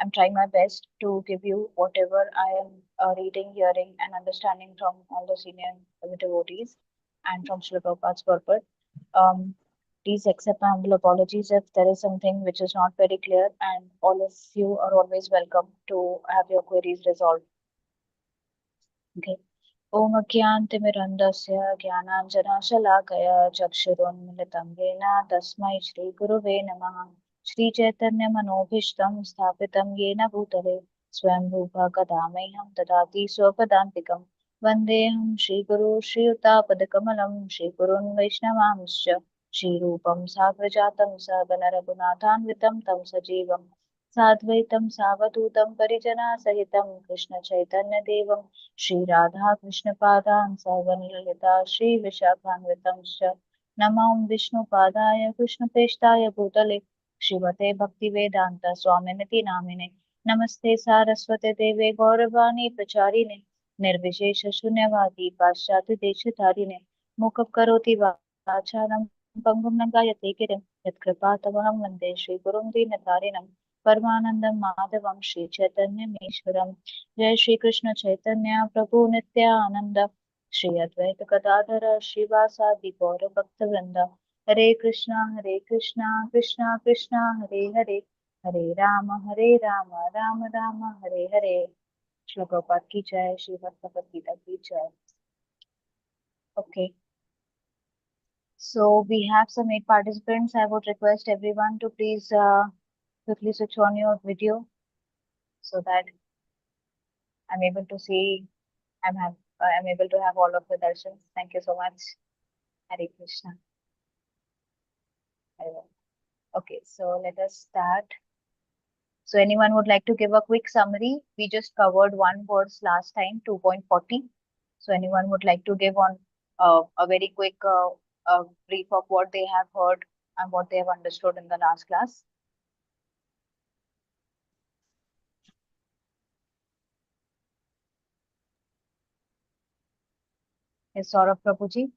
I'm trying my best to give you whatever I am reading, hearing, and understanding from all the senior devotees and from Srila Prabhupada's purport. Um, Please accept my humble apologies if there is something which is not very clear, and all of you are always welcome to have your queries resolved. Okay. ॐ अज्ञानतिमिरन्धस्य ज्ञानाञ्जनशलाकया चक्षुरुन्मिलितं येन तस्मै श्रीगुरुवे नमः। श्रीचैतन्यमनोभीष्टं स्थापितं येन भूतले स्वयं रूपा कदा मह्यं ददाति स्वपदान्तिकं। वन्देऽहं श्रीगुरु श्रीयुतापदकमलं श्रीगुरुन् वैष्णवांश्च श्रीरूपं साग्रजातं सहगणरघुनाथान्वितं तं सजीवं साद्वैतं सावधूतं परिजनसहितं कृष्णचैतन्यदेवं श्रीराधा कृष्णपादान् सवनललिता श्रीविशाखान्वितंश्च नमो विष्णुपादाय कृष्णप्रेष्ठाय भूतले श्रीमते भक्तिवेदान्त स्वामिनिति नामिने नमस्ते सारस्वते देवे गौरवाणी प्रचारिणे निर्विशेष शून्यवादी पाश्चात्य देशधारिणे मुखं करोति वाचालं पङ्गुं लङ्घयते गिरिं यत्कृपातमहं वन्दे श्रीगुरुं दीनतारिणं परमानन्दं माधवं श्रीचैतन्यमीश्वरम्। जय श्री कृष्ण चैतन्य प्रभु नित्यानंद श्री अद्वैत गदाधर श्रीवासादि गौर भक्त वृंद। हरे कृष्णा कृष्णा कृष्णा हरे हरे, हरे राम राम राम हरे हरे। श्लोक प्रभुपाद की जय, श्री भगवद गीता की जय। Okay, so we have some 8 participants. I would request everyone to please quickly switch on your video so that I'm able to see, I'm able to have all of the darshans. Thank you so much. Hare Krishna. Hare Ram. Okay, so let us start. So anyone would like to give a quick summary? We just covered one verse last time, 2.40. So anyone would like to give on a very quick brief of what they have heard and what they have understood in the last class? Yes, Saurabh Prabhuji.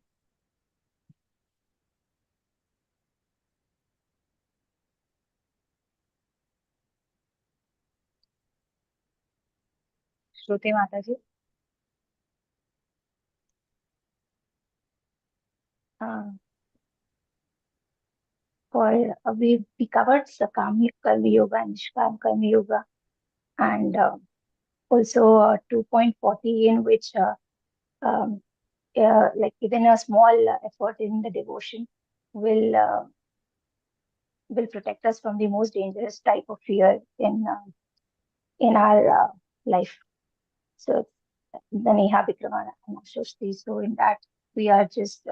Shruti Mataji. We covered Sakam Karma Yoga and Nishkam Karma Yoga, and also 2.40, in which like even a small effort in the devotion will protect us from the most dangerous type of fear in our life. So the Neha Vikramana Shoshti. So in that we are just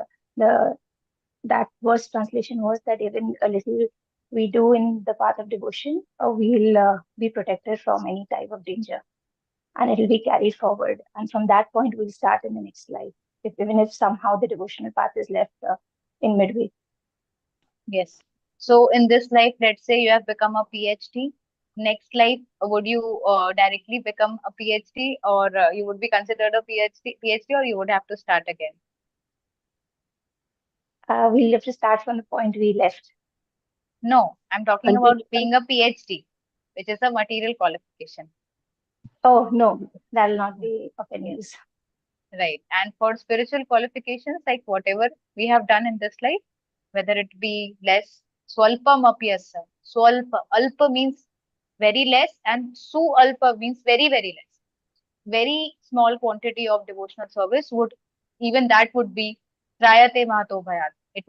that verse translation was that even a little we do in the path of devotion, we'll be protected from any type of danger, and it will be carried forward. And from that point, we'll start in the next life, even if somehow the devotional path is left in midway. Yes. So in this life, let's say you have become a PhD. Next life, would you directly become a PhD, or you would be considered a PhD, or you would have to start again? We'll have to start from the point we left. No, I'm talking about being a PhD, which is a material qualification. Oh, no, that will not be of any use. Right. And for spiritual qualifications, like whatever we have done in this life, whether it be less, swalpam apyasa. Swalpa, alpa means very less, and su alpa means very, very less. Very small quantity of devotional service would, even that would be trayate mahato bhayat. It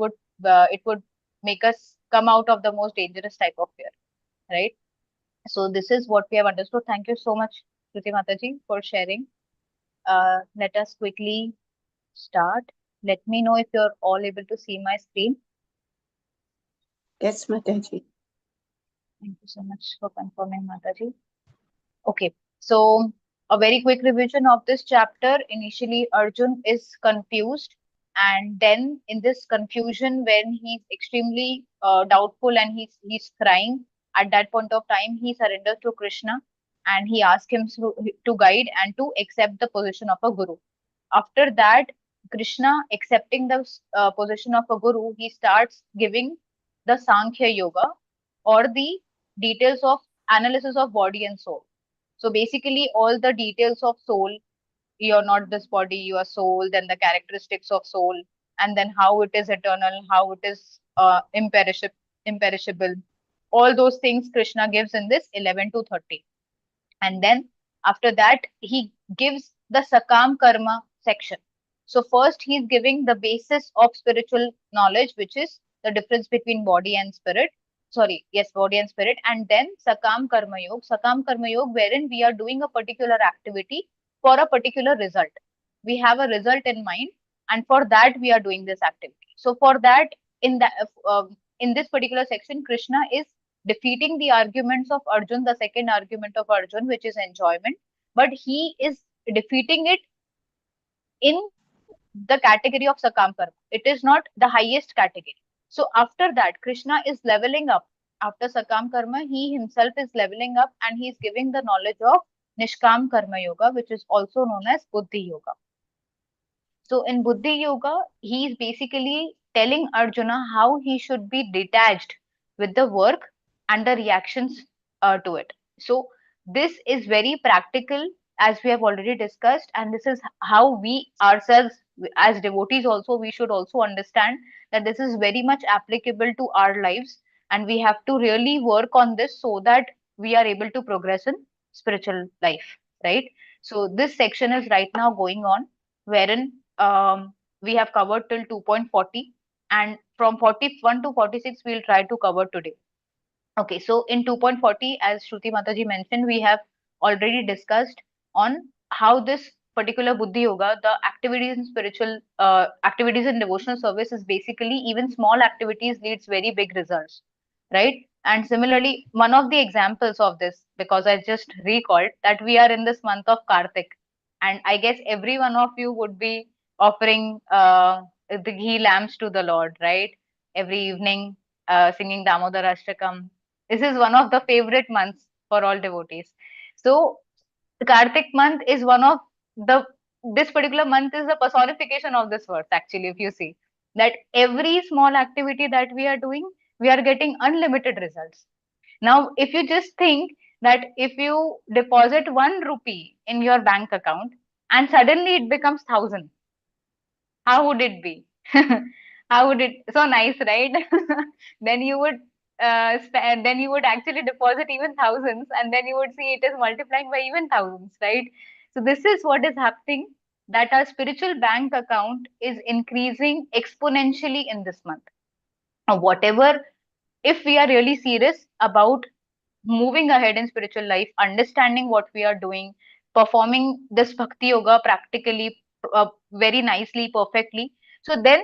would make us come out of the most dangerous type of fear, right? So this is what we have understood. Thank you so much, Shruti Mataji, for sharing. Let us quickly start. Let me know if you're all able to see my screen. Yes, Mataji. Thank you so much for confirming, Mataji. Okay, so a very quick revision of this chapter. Initially, Arjun is confused, and then in this confusion, when he's extremely doubtful and he's crying, at that point of time, he surrenders to Krishna, and he asks him to guide and to accept the position of a guru. After that, Krishna accepting the position of a guru, he starts giving the Sankhya Yoga, or the details of analysis of body and soul. So basically, all the details of soul, you're not this body, you are soul, then the characteristics of soul, and then how it is eternal, how it is imperishable. All those things Krishna gives in this 11 to 30. And then after that, he gives the Sakam Karma section. So first he's giving the basis of spiritual knowledge, which is the difference between body and spirit. Sorry, yes, body and spirit. And then Sakam Karma Yoga, wherein we are doing a particular activity for a particular result. We have a result in mind, and for that we are doing this activity. So for that, in the in this particular section, Krishna is defeating the arguments of Arjun, the second argument of Arjun, which is enjoyment, but he is defeating it in the category of Sakam Karma. It is not the highest category. So after that, Krishna is leveling up. After Sakam Karma, he himself is leveling up and he is giving the knowledge of Nishkam Karma Yoga, which is also known as Buddhi Yoga. So in Buddhi Yoga, he is basically telling Arjuna how he should be detached with the work and the reactions to it. So this is very practical, as we have already discussed, and this is how we ourselves as devotees also, we should also understand that this is very much applicable to our lives, and we have to really work on this so that we are able to progress in spiritual life, right? So this section is right now going on, wherein we have covered till 2.40, and from 41 to 46 we'll try to cover today. Okay, so in 2.40, as Shruti Mataji mentioned, we have already discussed on how this particular Buddhi Yoga, the activities in spiritual activities in devotional service is basically even small activities leads very big results, right? And similarly, one of the examples of this, because I just recalled that we are in this month of Kartik, and I guess every one of you would be offering the ghee lamps to the Lord, right? Every evening, singing Damodar Ashtakam. This is one of the favorite months for all devotees. So Kartik month is one of the this particular month is the personification of this verse, actually, if you see that every small activity that we are doing, we are getting unlimited results. Now, if you just think that if you deposit 1 rupee in your bank account and suddenly it becomes 1,000, how would it be? How would it? So nice, right? Then you would then you would actually deposit even thousands, and then you would see it is multiplying by even thousands, right? So this is what is happening, that our spiritual bank account is increasing exponentially in this month. Whatever, if we are really serious about moving ahead in spiritual life, understanding what we are doing, performing this bhakti yoga practically, very nicely, perfectly. So then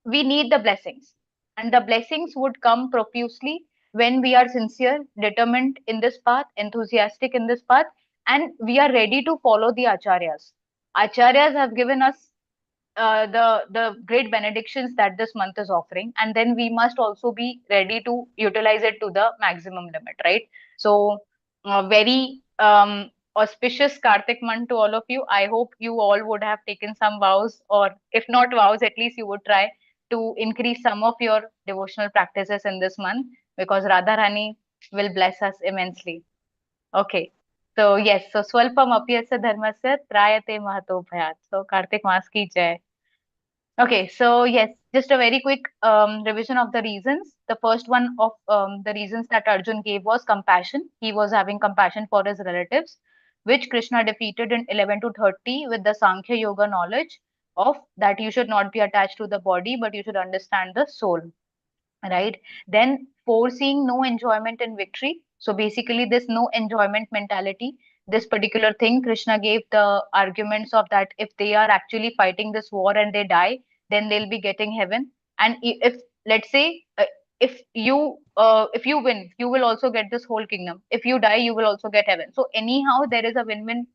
we need the blessings. And the blessings would come profusely when we are sincere, determined in this path, enthusiastic in this path, and we are ready to follow the acharyas. Acharyas have given us the great benedictions that this month is offering, and then we must also be ready to utilize it to the maximum limit, right? So very auspicious Kartik month to all of you. I hope you all would have taken some vows, or if not vows, at least you would try to increase some of your devotional practices in this month, because Radharani will bless us immensely. Okay. So yes, so swalpam apyasya dharmasya trayate mahato bhayat. So Kartik Mas ki jai. Okay, so yes, just a very quick revision of the reasons. The first one of the reasons that Arjun gave was compassion. He was having compassion for his relatives, which Krishna defeated in 11 to 30 with the Sankhya Yoga knowledge of that you should not be attached to the body, but you should understand the soul, right? Then foreseeing no enjoyment in victory. So basically, this no enjoyment mentality, this particular thing, Krishna gave the arguments of that if they are actually fighting this war and they die, then they'll be getting heaven. And if, let's say, if you win, you will also get this whole kingdom. If you die, you will also get heaven. So anyhow, there is a win-win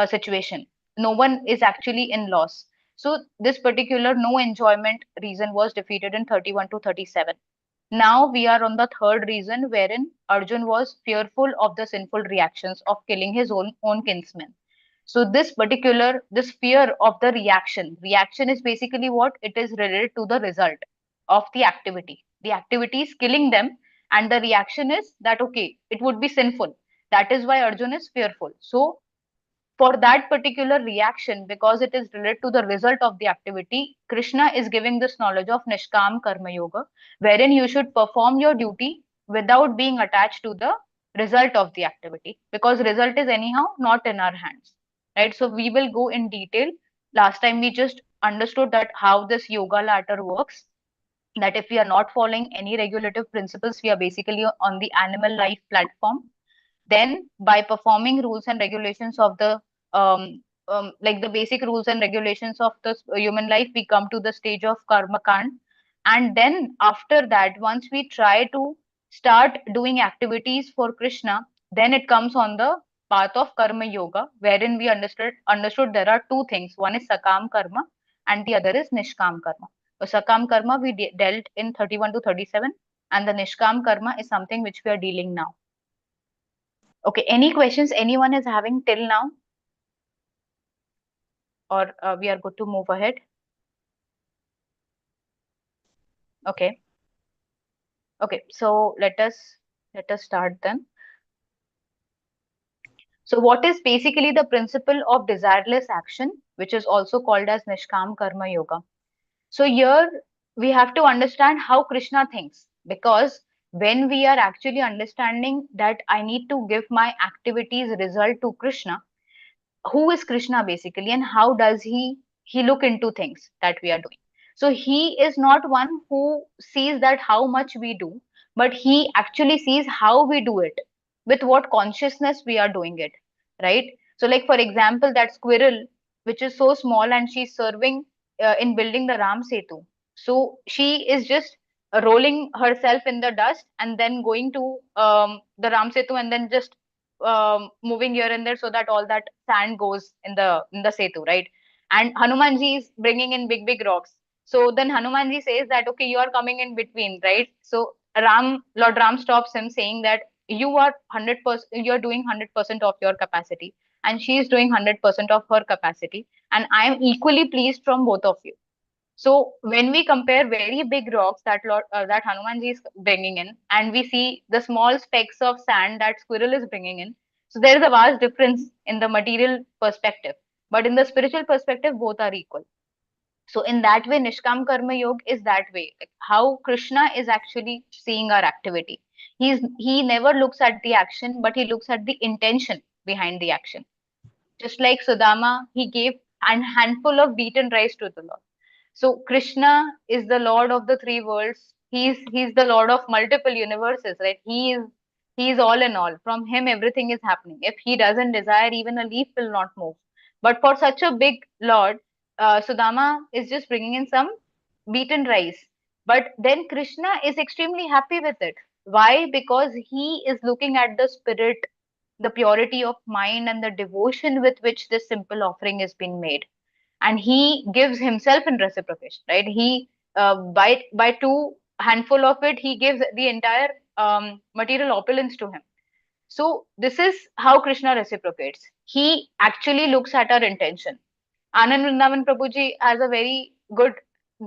situation. No one is actually in loss. So this particular no enjoyment reason was defeated in 31 to 37. Now we are on the third reason, wherein Arjun was fearful of the sinful reactions of killing his own kinsmen. So this fear of the reaction is basically what it is related to the result of the activity. The activity is killing them, and the reaction is that okay, it would be sinful. That is why Arjun is fearful. So for that particular reaction, because it is related to the result of the activity, Krishna is giving this knowledge of Nishkam Karma Yoga, wherein you should perform your duty without being attached to the result of the activity, because result is anyhow not in our hands, right? So we will go in detail. Last time we just understood that how this yoga ladder works, that if we are not following any regulative principles, we are basically on the animal life platform. Then, by performing rules and regulations of the like the basic rules and regulations of the human life, we come to the stage of karma kand. And then, after that, once we try to start doing activities for Krishna, then it comes on the path of karma yoga, wherein we understood there are two things. One is sakam karma, and the other is nishkam karma. So, sakam karma we dealt in 31 to 37, and the nishkam karma is something which we are dealing now. Okay, any questions anyone is having till now? Or we are good to move ahead? Okay. Okay, so let us start then. So what is basically the principle of desireless action, which is also called as Nishkam Karma Yoga? So here we have to understand how Krishna thinks, because when we are actually understanding that I need to give my activities result to Krishna, who is Krishna basically, and how does he look into things that we are doing? So he is not one who sees that how much we do, but he actually sees how we do it, with what consciousness we are doing it, right? So like for example, that squirrel which is so small and she's serving in building the Ram Setu. So she is just rolling herself in the dust and then going to the Ram Setu and then just moving here and there so that all that sand goes in the setu, right? And Hanumanji is bringing in big rocks. So then Hanumanji says that okay, you are coming in between, right? So Lord Ram stops him, saying that you are 100%, you are doing 100% of your capacity, and she is doing 100% of her capacity, and I am equally pleased from both of you. So when we compare very big rocks that Hanumanji is bringing in, and we see the small specks of sand that squirrel is bringing in, so there is a vast difference in the material perspective. But in the spiritual perspective, both are equal. So in that way, Nishkam Karma Yoga is that way, like how Krishna is actually seeing our activity. He never looks at the action, but he looks at the intention behind the action. Just like Sudama, he gave a handful of beaten rice to the Lord. So Krishna is the Lord of the three worlds. He's the Lord of multiple universes, right? He is all in all. From him, everything is happening. If he doesn't desire, even a leaf will not move. But for such a big Lord, Sudama is just bringing in some beaten rice. But then Krishna is extremely happy with it. Why? Because he is looking at the spirit, the purity of mind, and the devotion with which this simple offering is being made, and he gives himself in reciprocation, right? He by two handful of it, he gives the entire material opulence to him. So this is how Krishna reciprocates. He actually looks at our intention. Anand Vrindavan Prabhuji has a very good,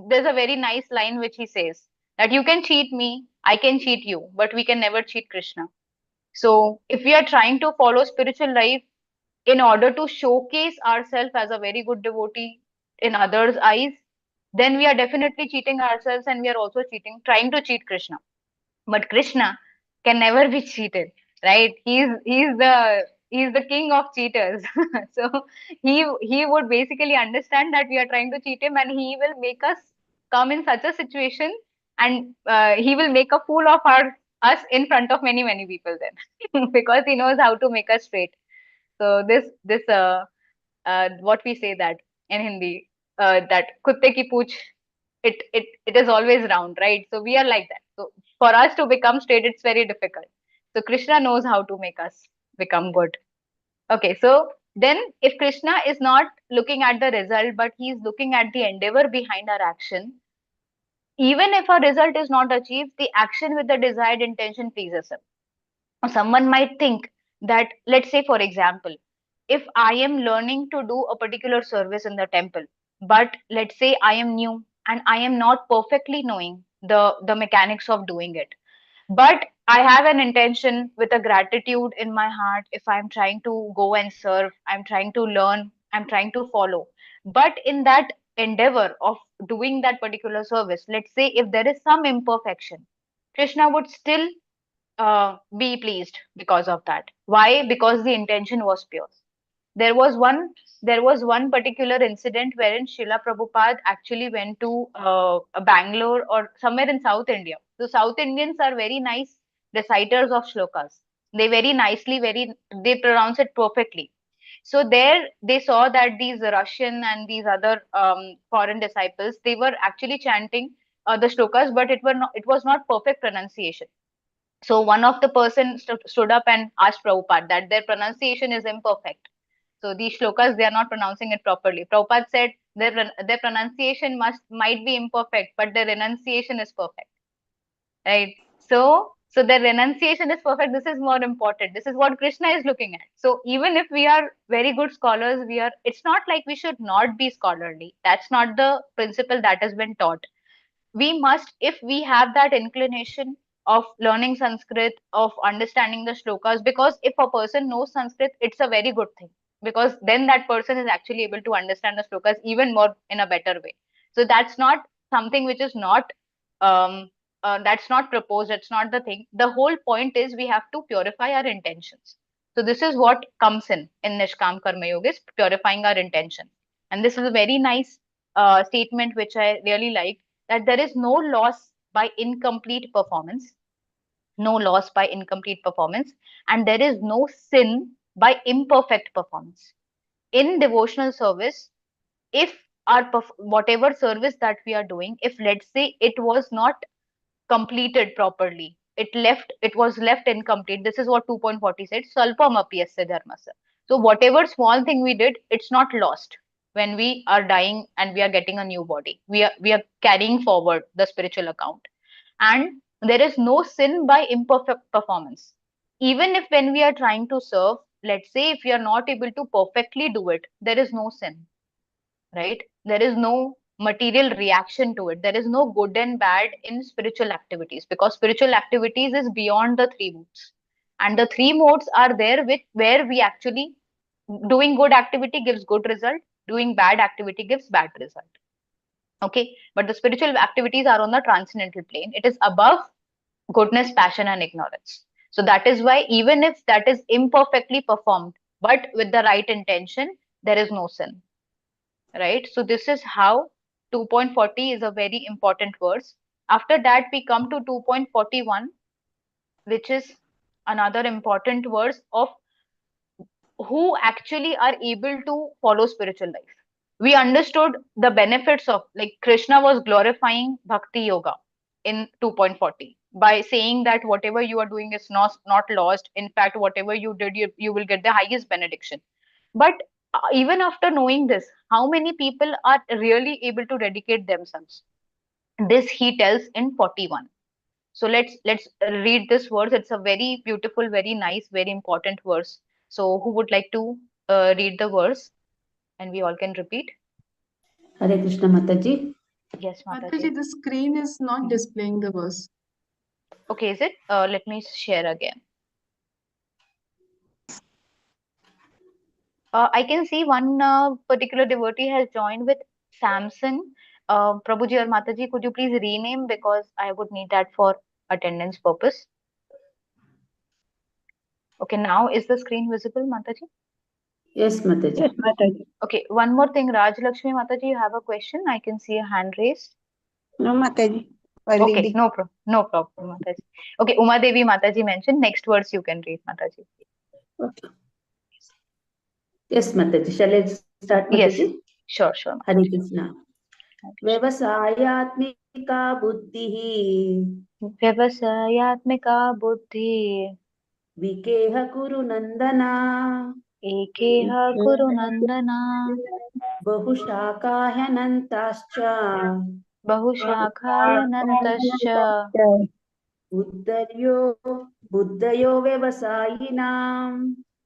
there's a very nice line which he says that you can cheat me, I can cheat you, but we can never cheat Krishna. So if we are trying to follow spiritual life in order to showcase ourselves as a very good devotee in others' eyes, then we are definitely cheating ourselves, and we are also trying to cheat Krishna. But Krishna can never be cheated, right? He's the king of cheaters. So he would basically understand that we are trying to cheat him, and he will make us come in such a situation, and he will make a fool of us in front of many people then, because he knows how to make us straight. So this what we say that in Hindi, that kutte ki pooch, it is always round, right? So we are like that. So for us to become straight, it's very difficult. So Krishna knows how to make us become good. Okay, so then if Krishna is not looking at the result, but he is looking at the endeavor behind our action, even if a result is not achieved, the action with the desired intention pleases him. Someone might think that, let's say for example, if I am learning to do a particular service in the temple, but let's say I am new and I am not perfectly knowing the mechanics of doing it, but I have an intention with a gratitude in my heart. If I'm trying to go and serve, I'm trying to learn, I'm trying to follow. But in that endeavor of doing that particular service, let's say if there is some imperfection, Krishna would still be pleased because of that. Why? Because the intention was pure. There was one there was one particular incident wherein Srila Prabhupada actually went to Bangalore or somewhere in South India. So South Indians are very nice reciters of shlokas. They very nicely, they pronounce it perfectly. So there they saw that these Russian and these other foreign disciples, they were actually chanting the shlokas, but it was not perfect pronunciation. So one of the person stood up and asked Prabhupada that their pronunciation is imperfect. So these shlokas, they are not pronouncing it properly. Prabhupada said their pronunciation might be imperfect, but their renunciation is perfect, right? So their renunciation is perfect. This is more important. This is what Krishna is looking at. So even if we are very good scholars, it's not like we should not be scholarly. That's not the principle that has been taught. We must, if we have that inclination of learning Sanskrit, of understanding the shlokas, because if a person knows Sanskrit, it's a very good thing, because then that person is actually able to understand the shlokas even more in a better way. So that's not something which is not um that's not proposed, that's not the thing. The whole point is we have to purify our intentions. So this is what comes in Nishkam Karma Yoga, is purifying our intention. And this is a very nice statement which I really like, that there is no loss by incomplete performance, no loss by incomplete performance, and there is no sin by imperfect performance. In devotional service, if whatever service that we are doing, if let's say it was not completed properly, it was left incomplete. This is what 2.40 said, salpam apyasya dharmasa. So whatever small thing we did, it's not lost. When we are dying and we are getting a new body, we are carrying forward the spiritual account. And there is no sin by imperfect performance. Even if when we are trying to serve, let's say if we are not able to perfectly do it, there is no sin, right? There is no material reaction to it. There is no good and bad in spiritual activities, because spiritual activities is beyond the three modes. And the three modes are there with where we actually, doing good activity gives good result, doing bad activity gives bad result. Okay. But the spiritual activities are on the transcendental plane. It is above goodness, passion, and ignorance. So that is why even if that is imperfectly performed, but with the right intention, there is no sin, right? So this is how 2.40 is a very important verse. After that, we come to 2.41, which is another important verse of who actually are able to follow spiritual life. We understood the benefits of, like, Krishna was glorifying bhakti yoga in 2.40 by saying that whatever you are doing is not lost. In fact, whatever you did, you will get the highest benediction. But even after knowing this, how many people are really able to dedicate themselves? This he tells in 41. So let's read this verse. It's a very beautiful, very nice, very important verse. So who would like to read the verse, and we all can repeat? Hare Krishna Mataji. Yes, Mataji, Mataji. the screen is not displaying the verse. Okay, is it? Let me share again. I can see one particular devotee has joined with Samson. Prabhuji or Mataji, could you please rename, because I would need that for attendance purpose. Okay, now is the screen visible, Mataji? Yes, Mataji. Yes, Mataji. Okay, one more thing, Raj Lakshmi Mataji, you have a question? I can see a hand raised. No, Mataji. While Okay, reading. no problem, Mataji. Okay, Uma Devi Mataji mentioned. Next words you can read, Mataji. Okay. Yes, Mataji. Shall I start, Yes, Mataji? sure, Hare Mataji. Krishna. व्यवसायात्मिका बुद्धिः व्यवसायात्मिका बुद्धि विकेह कुरु नन्दना एकेह कुरु नन्दना बहुशाखाह्यनन्ताश्च बहुशाखायनन्तश्च बुद्धयो व्यवसायिनाम्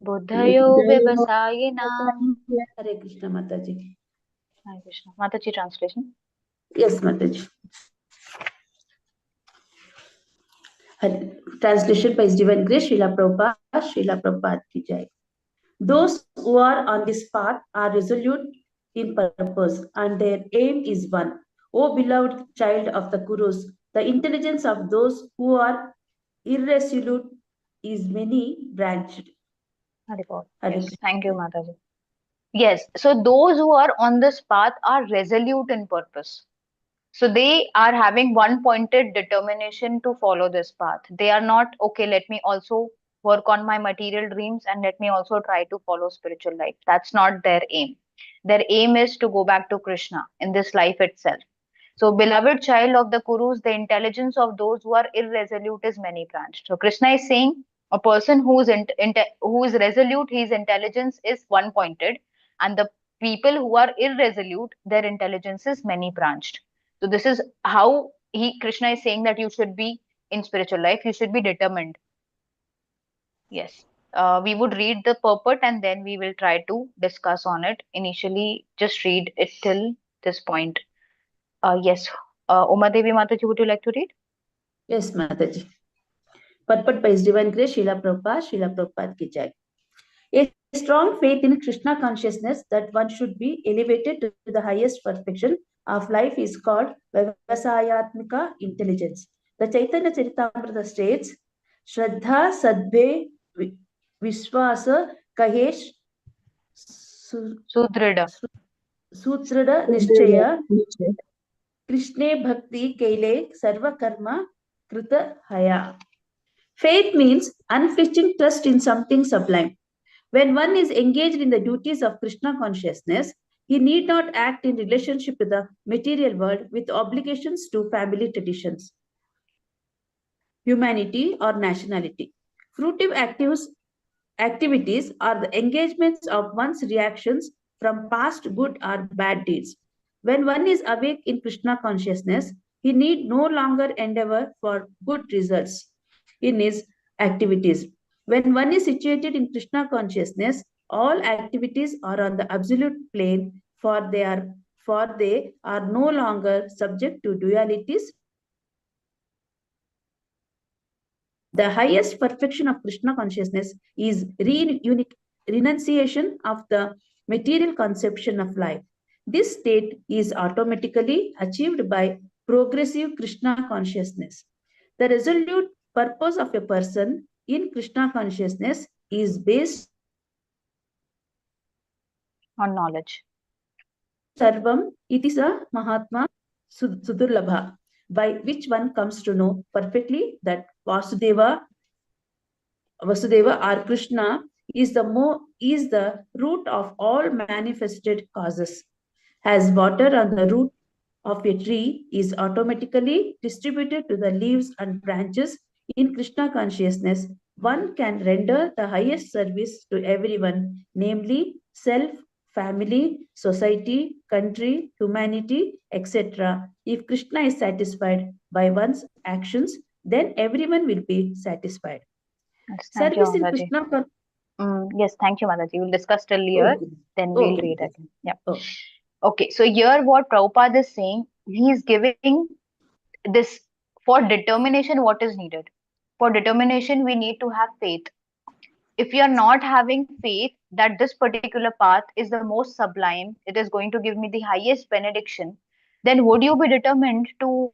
बुद्धयो व्यवसायिनाम्. हरे कृष्ण माताजी. Hare Krishna. Mataji translation. Yes, Mataji. Translation by His Divine Grace, Srila Prabhupada ki jai. Those who are on this path are resolute in purpose, and their aim is one. O beloved child of the Kurus, the intelligence of those who are irresolute is many branched. Haribol. Hare Yes, thank you, Krishna. Mataji. Yes, so those who are on this path are resolute in purpose. So they are having one pointed determination to follow this path. They are not, okay, let me also work on my material dreams and let me also try to follow spiritual life. That's not their aim. Their aim is to go back to Krishna in this life itself. So, beloved child of the Kurus, the intelligence of those who are irresolute is many branched. So, Krishna is saying a person who is resolute, his intelligence is one pointed, and the people who are irresolute, their intelligence is many branched. So, this is how Krishna is saying that you should be in spiritual life, you should be determined. Yes. We would read the purport and then we will try to discuss on it. Initially, just read it till this point. Yes. Uma Devi Mataji, would you like to read? Yes, Mataji. Purport by His Divine Grace, Srila Prabhupada ki jai. A strong faith in Krishna consciousness that one should be elevated to the highest perfection of life is called Vyavasayatmika intelligence. The Chaitanya Charitamrita states, Shraddha Sadbhe Vishwasa Kahesh Sudrida. Sutrada Nishchaya Krishne Bhakti Kaile Sarva Karma Krita Haya. Faith means unflinching trust in something sublime. When one is engaged in the duties of Krishna consciousness, he need not act in relationship with the material world with obligations to family traditions, humanity, or nationality. Fruitive activities are the engagements of one's reactions from past good or bad deeds. When one is awake in Krishna consciousness, he need no longer endeavor for good results in his activities. When one is situated in Krishna consciousness, all activities are on the absolute plane, for they are no longer subject to dualities. The highest perfection of Krishna consciousness is renunciation of the material conception of life. This state is automatically achieved by progressive Krishna consciousness. The resolute purpose of a person in Krishna consciousness is based On knowledge. Sarvam itisa Mahatma Sudurlabha, by which one comes to know perfectly that Vasudeva or Krishna is the root of all manifested causes. As water on the root of a tree is automatically distributed to the leaves and branches in Krishna consciousness, one can render the highest service to everyone, namely self, family, society, country, humanity, etc. If Krishna is satisfied by one's actions, then everyone will be satisfied. Yes, thank you, Service in Mataji. Krishna. Yes, thank you, Mataji. We'll discuss till here, Okay. then we'll Okay. read again. Yeah. Oh. Okay, so here what Prabhupada is saying, he is giving this for determination what is needed. For determination, we need to have faith. If you are not having faith that this particular path is the most sublime, it is going to give me the highest benediction, then would you be determined to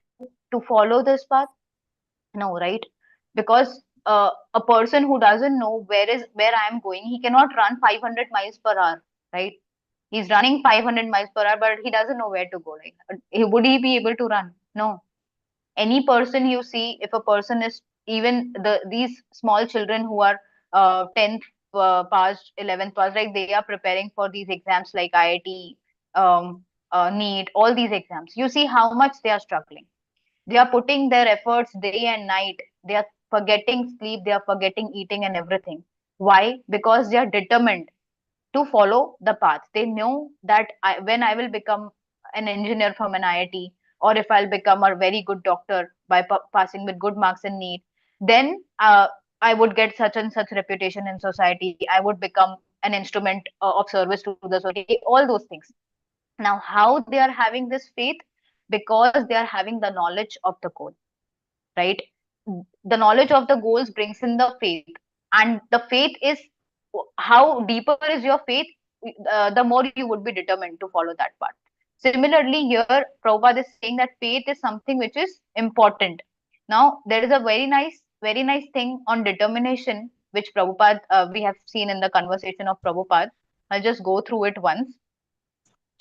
follow this path? No, right? Because a person who doesn't know where I am going, he cannot run 500 miles per hour, right? He's running 500 miles per hour, but he doesn't know where to go. Like, would he be able to run? No. Any person you see, if a person is even these small children who are 10th past, 11th past, like they are preparing for these exams like IIT, NEET, all these exams. You see how much they are struggling. They are putting their efforts day and night. They are forgetting sleep. They are forgetting eating and everything. Why? Because they are determined to follow the path. They know that when I will become an engineer from an IIT, or if I'll become a very good doctor by passing with good marks in NEET, then I would get such and such reputation in society. I would become an instrument of service to the society, all those things. Now, how they are having this faith? Because they are having the knowledge of the code, right? the knowledge of the goals brings in the faith, and the faith is, how deeper is your faith, the more you would be determined to follow that path. Similarly, here Prabhupada is saying that faith is something which is important. Now there is a very nice thing on determination which Prabhupada, we have seen in the conversation of Prabhupada. I'll just go through it once.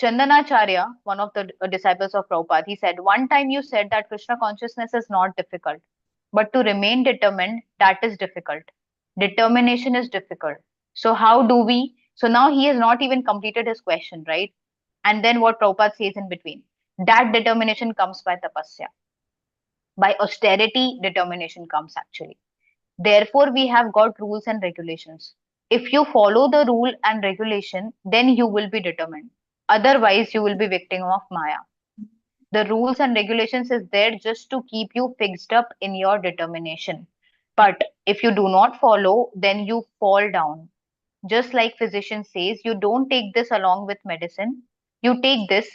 Chandanacharya, one of the disciples of Prabhupada, he said, one time you said that Krishna consciousness is not difficult, but to remain determined, that is difficult. Determination is difficult. So how do we? So now he has not even completed his question, right? And then what Prabhupada says in between, that determination comes by tapasya. By austerity, determination comes actually. Therefore, we have got rules and regulations. If you follow the rule and regulation, then you will be determined. Otherwise, you will be victim of Maya. The rules and regulations is there just to keep you fixed up in your determination. But if you do not follow, then you fall down. Just like physician says, you don't take this along with medicine. You take this.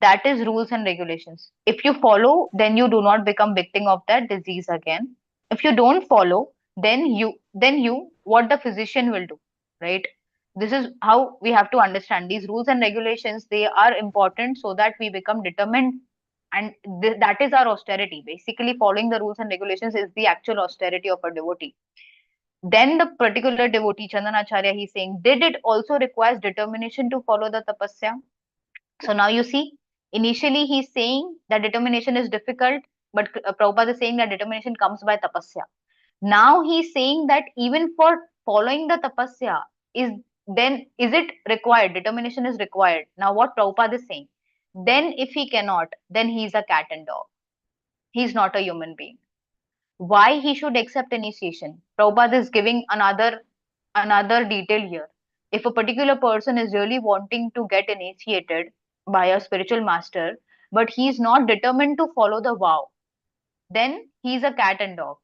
That is rules and regulations. If you follow, then you do not become victim of that disease again. If you don't follow, then you what the physician will do, right? This is how we have to understand these rules and regulations. They are important so that we become determined, and that is our austerity. Basically, following the rules and regulations is the actual austerity of a devotee. Then the particular devotee, Chandanacharya, he's saying, did it also requires determination to follow the tapasya? So now you see, initially he's saying that determination is difficult, but Prabhupada is saying that determination comes by tapasya. Now he's saying that even for following the tapasya, is is it required? Determination is required. Now what Prabhupada is saying, then if he cannot, then he's a cat and dog. He's not a human being. Why he should accept initiation? Prabhupada is giving another detail here. If a particular person is really wanting to get initiated by a spiritual master, but he is not determined to follow the vow, then he's a cat and dog.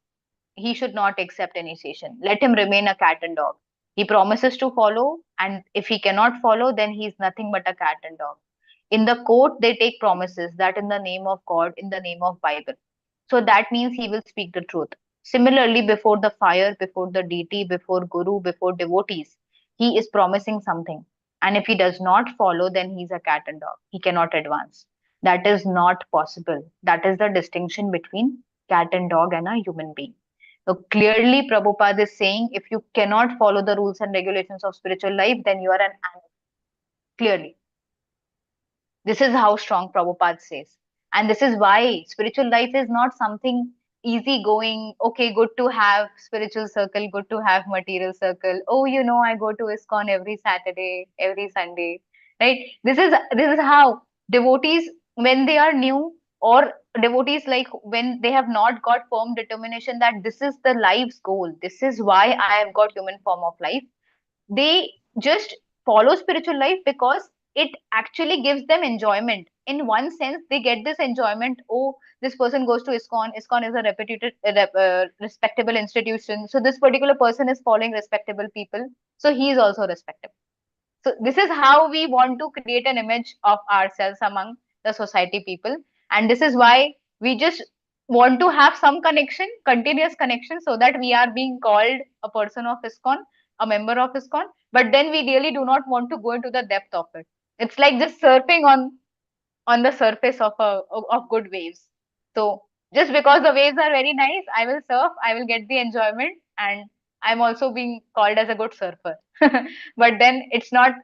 He should not accept initiation. Let him remain a cat and dog. He promises to follow, and if he cannot follow, then he is nothing but a cat and dog. In the court, they take promises that in the name of God, in the name of Bible. So that means he will speak the truth. Similarly, before the fire, before the deity, before guru, before devotees, he is promising something. And if he does not follow, then he's a cat and dog. He cannot advance. That is not possible. That is the distinction between cat and dog and a human being. So clearly, Prabhupada is saying if you cannot follow the rules and regulations of spiritual life, then you are an animal. Clearly. This is how strong Prabhupada says. And this is why spiritual life is not something easy going. Okay, good to have spiritual circle, good to have material circle. Oh, I go to ISKCON every Saturday, every Sunday. Right? This is how devotees, when they are new, or devotees like when they have not got firm determination that this is the life's goal, this is why I have got human form of life, they just follow spiritual life because it actually gives them enjoyment. In one sense, they get this enjoyment. Oh, this person goes to ISKCON. ISKCON is a respectable institution. So this particular person is following respectable people. So he is also respectable. So this is how we want to create an image of ourselves among the society people. And this is why we just want to have some connection, continuous connection, so that we are being called a person of ISKCON, a member of ISKCON. But then we really do not want to go into the depth of it. It's like just surfing on the surface of good waves. So just because the waves are very nice, I will surf, I will get the enjoyment, and I'm also being called as a good surfer. But then it's not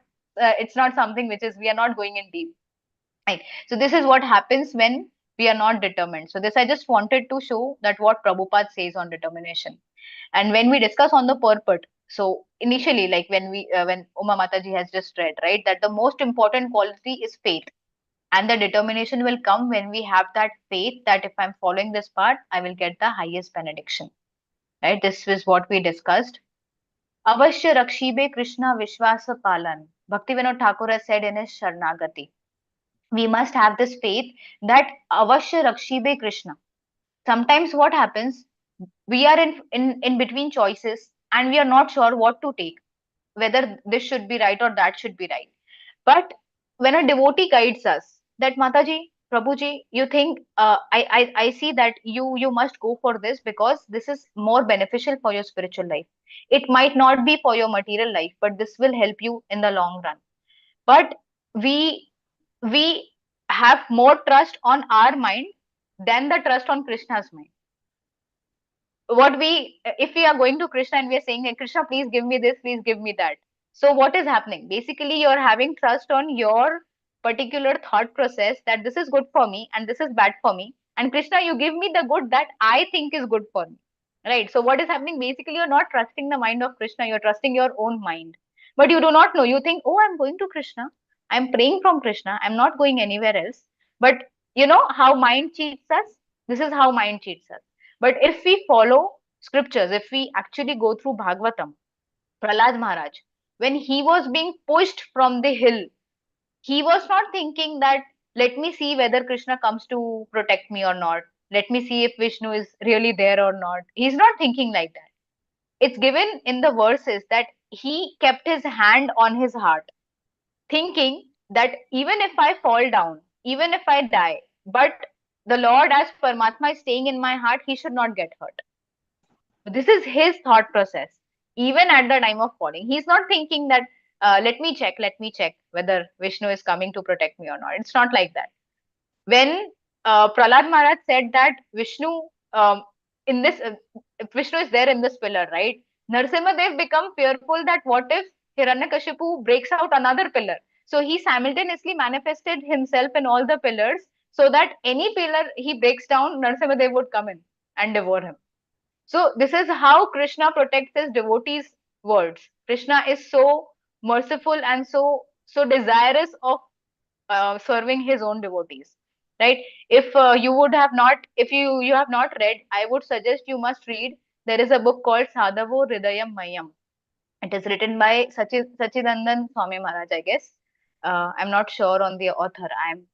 something which is, we are not going in deep. Right. So this is what happens when we are not determined. So this I just wanted to show that what Prabhupada says on determination. And when we discuss on the purport, so initially, like when Uma Mataji has just read, right, that the most important quality is faith. And the determination will come when we have that faith that if I'm following this path, I will get the highest benediction. Right? This is what we discussed. Avashya Rakshibe Krishna Vishwasa Palan. Bhaktivinoda Thakur has said in his Sharnagati. We must have this faith that Avashya Rakshibe Krishna. Sometimes what happens, we are in between choices and we are not sure what to take, whether this should be right or that should be right. But when a devotee guides us, that Mataji, Prabhuji, you think I see that you must go for this because this is more beneficial for your spiritual life. It might not be for your material life, but this will help you in the long run. But we we have more trust on our mind than the trust on Krishna's mind. What we If we are going to Krishna and we are saying, hey, Krishna, please give me this, please give me that. So what is happening? Basically, you're having trust on your particular thought process that this is good for me and this is bad for me. And Krishna, you give me the good that I think is good for me. Right. So what is happening? Basically, you're not trusting the mind of Krishna, you're trusting your own mind. But you do not know. You think, oh, I'm going to Krishna. I'm praying from Krishna. I'm not going anywhere else. But you know how mind cheats us? This is how mind cheats us. But if we follow scriptures, if we actually go through Bhagavatam, Prahlad Maharaj, when he was being pushed from the hill, he was not thinking that, let me see whether Krishna comes to protect me or not. Let me see if Vishnu is really there or not. He's not thinking like that. It's given in the verses that he kept his hand on his heart, thinking that even if I fall down, even if I die, but the Lord as Paramatma is staying in my heart, he should not get hurt. This is his thought process. Even at the time of falling, he's not thinking that, let me check whether Vishnu is coming to protect me or not. It's not like that. When Prahlad Maharaj said that in this, Vishnu is there in this pillar, right? Narsimha Dev become fearful that what if Hiranyakashipu breaks out another pillar? So he simultaneously manifested himself in all the pillars so that any pillar he breaks down, Narsimha Dev would come in and devour him. So this is how Krishna protects his devotees' words. Krishna is so merciful and so desirous of serving his own devotees, right? If you have not read, I would suggest you must read. There is a book called Sadhavo Hridayam Mayam. It is written by Sachidanand Swami Maharaj, I guess. I'm not sure on the author. I'm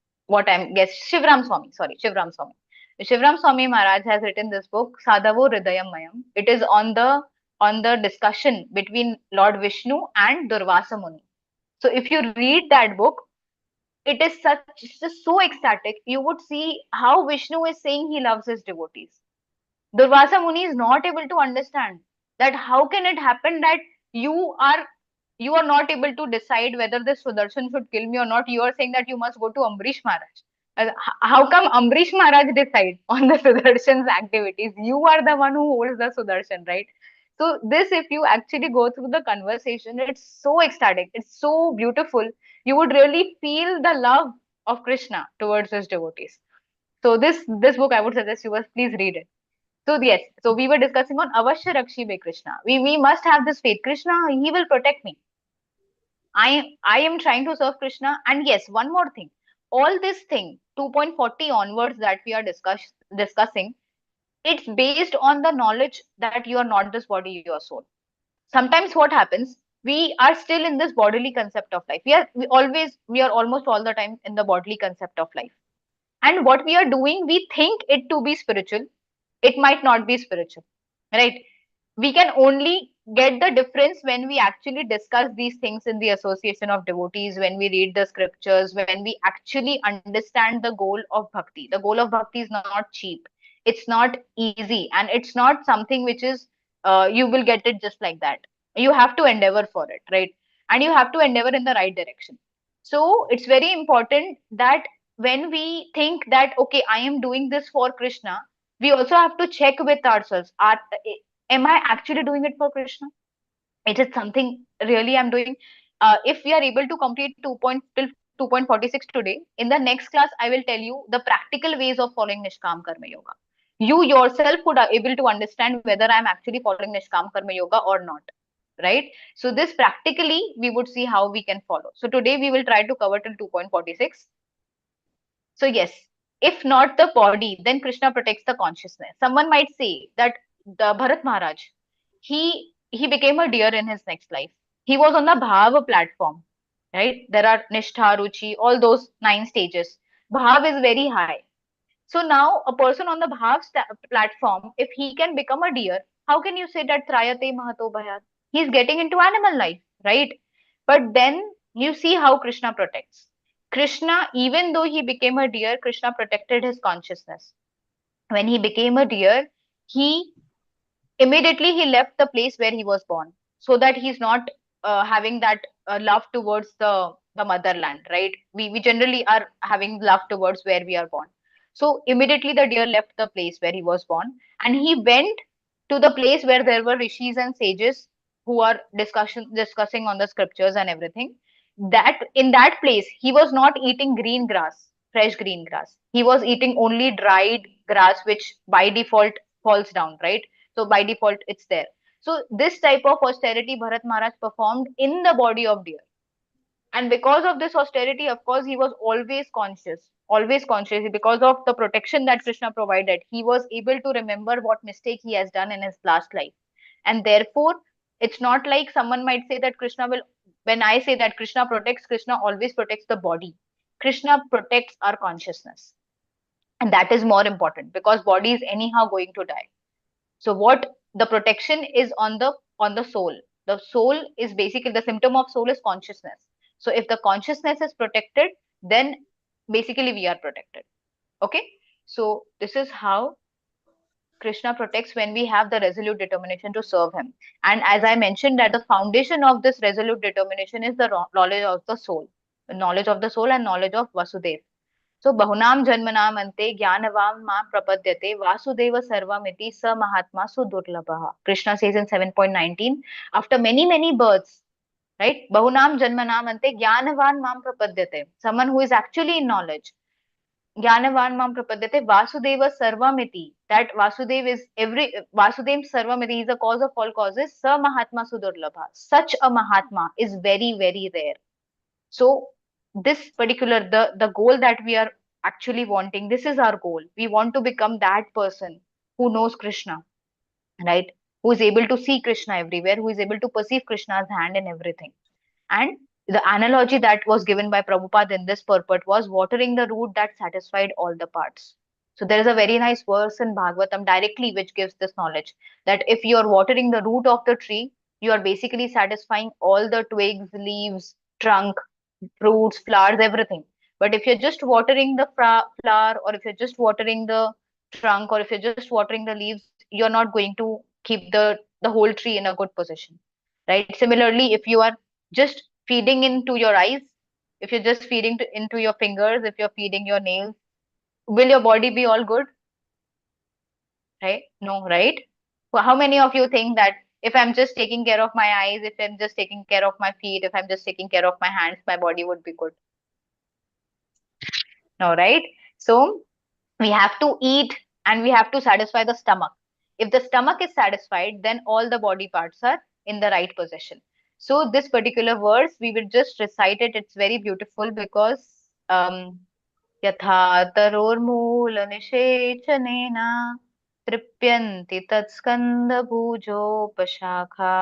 guess Shivram Swami. Sorry, Shivram Swami. Shivram Swami Maharaj has written this book, Sadhavo Hridayam Mayam. It is on the discussion between Lord Vishnu and Durvasa Muni. So if you read that book, it is just so ecstatic. You would see how Vishnu is saying he loves his devotees. Durvasa Muni is not able to understand that how can it happen that you are you are not able to decide whether this Sudarshan should kill me or not. You are saying that you must go to Ambrish Maharaj. How come Ambrish Maharaj decide on the Sudarshan's activities? You are the one who holds the Sudarshan, right? So this, if you actually go through the conversation, it's so ecstatic. It's so beautiful. You would really feel the love of Krishna towards his devotees. So this book, I would suggest you must please read it. So yes, so we were discussing on Avashya Rakshi Me Krishna. We must have this faith. Krishna, he will protect me. I am trying to serve Krishna. And yes, one more thing. All this thing, 2.40 onwards that we are discussing, it's based on the knowledge that you are not this body, you are soul. Sometimes what happens, we are still in this bodily concept of life. We are almost all the time in the bodily concept of life. And what we are doing, we think it to be spiritual. It might not be spiritual, right? We can only get the difference when we actually discuss these things in the association of devotees, when we read the scriptures, when we actually understand the goal of bhakti. The goal of bhakti is not cheap, it's not easy, and it's not something which is you will get it just like that. You have to endeavor for it, right? And you have to endeavor in the right direction. So it's very important that when we think that, okay, I am doing this for Krishna, we also have to check with ourselves. Am I actually doing it for Krishna? Is it something really I'm doing? If we are able to complete 2.46 today, in the next class, I will tell you the practical ways of following Nishkam Karma Yoga. You yourself would are able to understand whether I'm actually following Nishkam Karma Yoga or not. Right? So this practically we would see how we can follow. So today we will try to cover till 2.46. So yes, if not the body, then Krishna protects the consciousness. Someone might say that the Bharat Maharaj, he became a deer in his next life. He was on the Bhava platform, right? There are Nishtha, Ruchi, all those 9 stages. Bhav is very high. So now a person on the Bhav platform, if he can become a deer, how can you say that Trayate Mahato Bhayat? He's getting into animal life, right? But then you see how Krishna protects. Krishna, even though he became a deer, Krishna protected his consciousness. When he became a deer, he immediately he left the place where he was born, so that he's not having that love towards the motherland, right? We generally are having love towards where we are born. So immediately the deer left the place where he was born, and he went to the place where there were rishis and sages who are discussing on the scriptures and everything. That in that place he was not eating green grass, fresh green grass. He was eating only dried grass, which by default falls down, right? So by default it's there. So this type of austerity Bharat Maharaj performed in the body of deer, and because of this austerity, of course, he was always conscious. Because of the protection that Krishna provided, he was able to remember what mistake he has done in his last life. And therefore, it's not like someone might say that Krishna will, when I say that Krishna protects, Krishna always protects the body. Krishna protects our consciousness, and that is more important, because body is anyhow going to die. So what the protection is on the soul. The soul is basically, the symptom of soul is consciousness. So if the consciousness is protected, then basically we are protected. Okay. So this is how Krishna protects, when we have the resolute determination to serve him. And as I mentioned, that the foundation of this resolute determination is the knowledge of the soul, and knowledge of Vasudev. So bahunam janmanam ante jnanavam ma prapadyate vasudeva sarvamiti sa mahatma sudurlabha. Krishna says in 7.19, after many births, right? Bahunam janmanam ante jnanavan mam prapadyate. Someone who is actually in knowledge. Jnanavan mam prapadyate vasudeva sarvamiti. That Vasudev is Vasudev sarvamiti is the cause of all causes. Sa mahatma sudurlabha. Such a mahatma is very rare. So this particular, the goal that we are actually wanting, this is our goal. We want to become that person who knows Krishna, right? Who is able to see Krishna everywhere, who is able to perceive Krishna's hand in everything. And the analogy that was given by Prabhupada in this purport was watering the root that satisfied all the parts. So there is a very nice verse in Bhagavatam directly which gives this knowledge, that if you are watering the root of the tree, you are basically satisfying all the twigs, leaves, trunk, fruits, flowers, everything. But if you're just watering the flower, or if you're just watering the trunk, or if you're just watering the leaves, you're not going to keep the whole tree in a good position, right? Similarly, if you are just feeding into your eyes, if you're just feeding into your fingers, if you're feeding your nails, will your body be all good? Right? No, right? Well, how many of you think that if I'm just taking care of my eyes, if I'm just taking care of my feet, if I'm just taking care of my hands, my body would be good? No, right? So we have to eat and we have to satisfy the stomach. If the stomach is satisfied, then all the body parts are in the right position. So this particular verse, we will just recite it. It's very beautiful because यथा तरोर्मूलनिषेचनेन तृप्यन्ति तत्स्कन्दभुजोपशाखा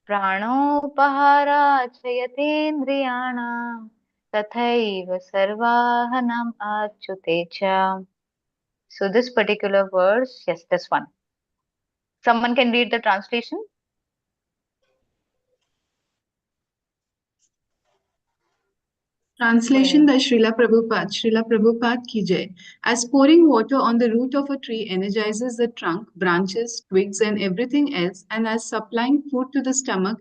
प्राणोपहाराच यतेन्द्रियाणां तथैव सर्वाहनम् अच्युते च. So this particular verse, yes, this one. Someone can read the translation? Translation by Srila Prabhupada. Srila Prabhupada ki jai. As pouring water on the root of a tree energizes the trunk, branches, twigs, and everything else, and as supplying food to the stomach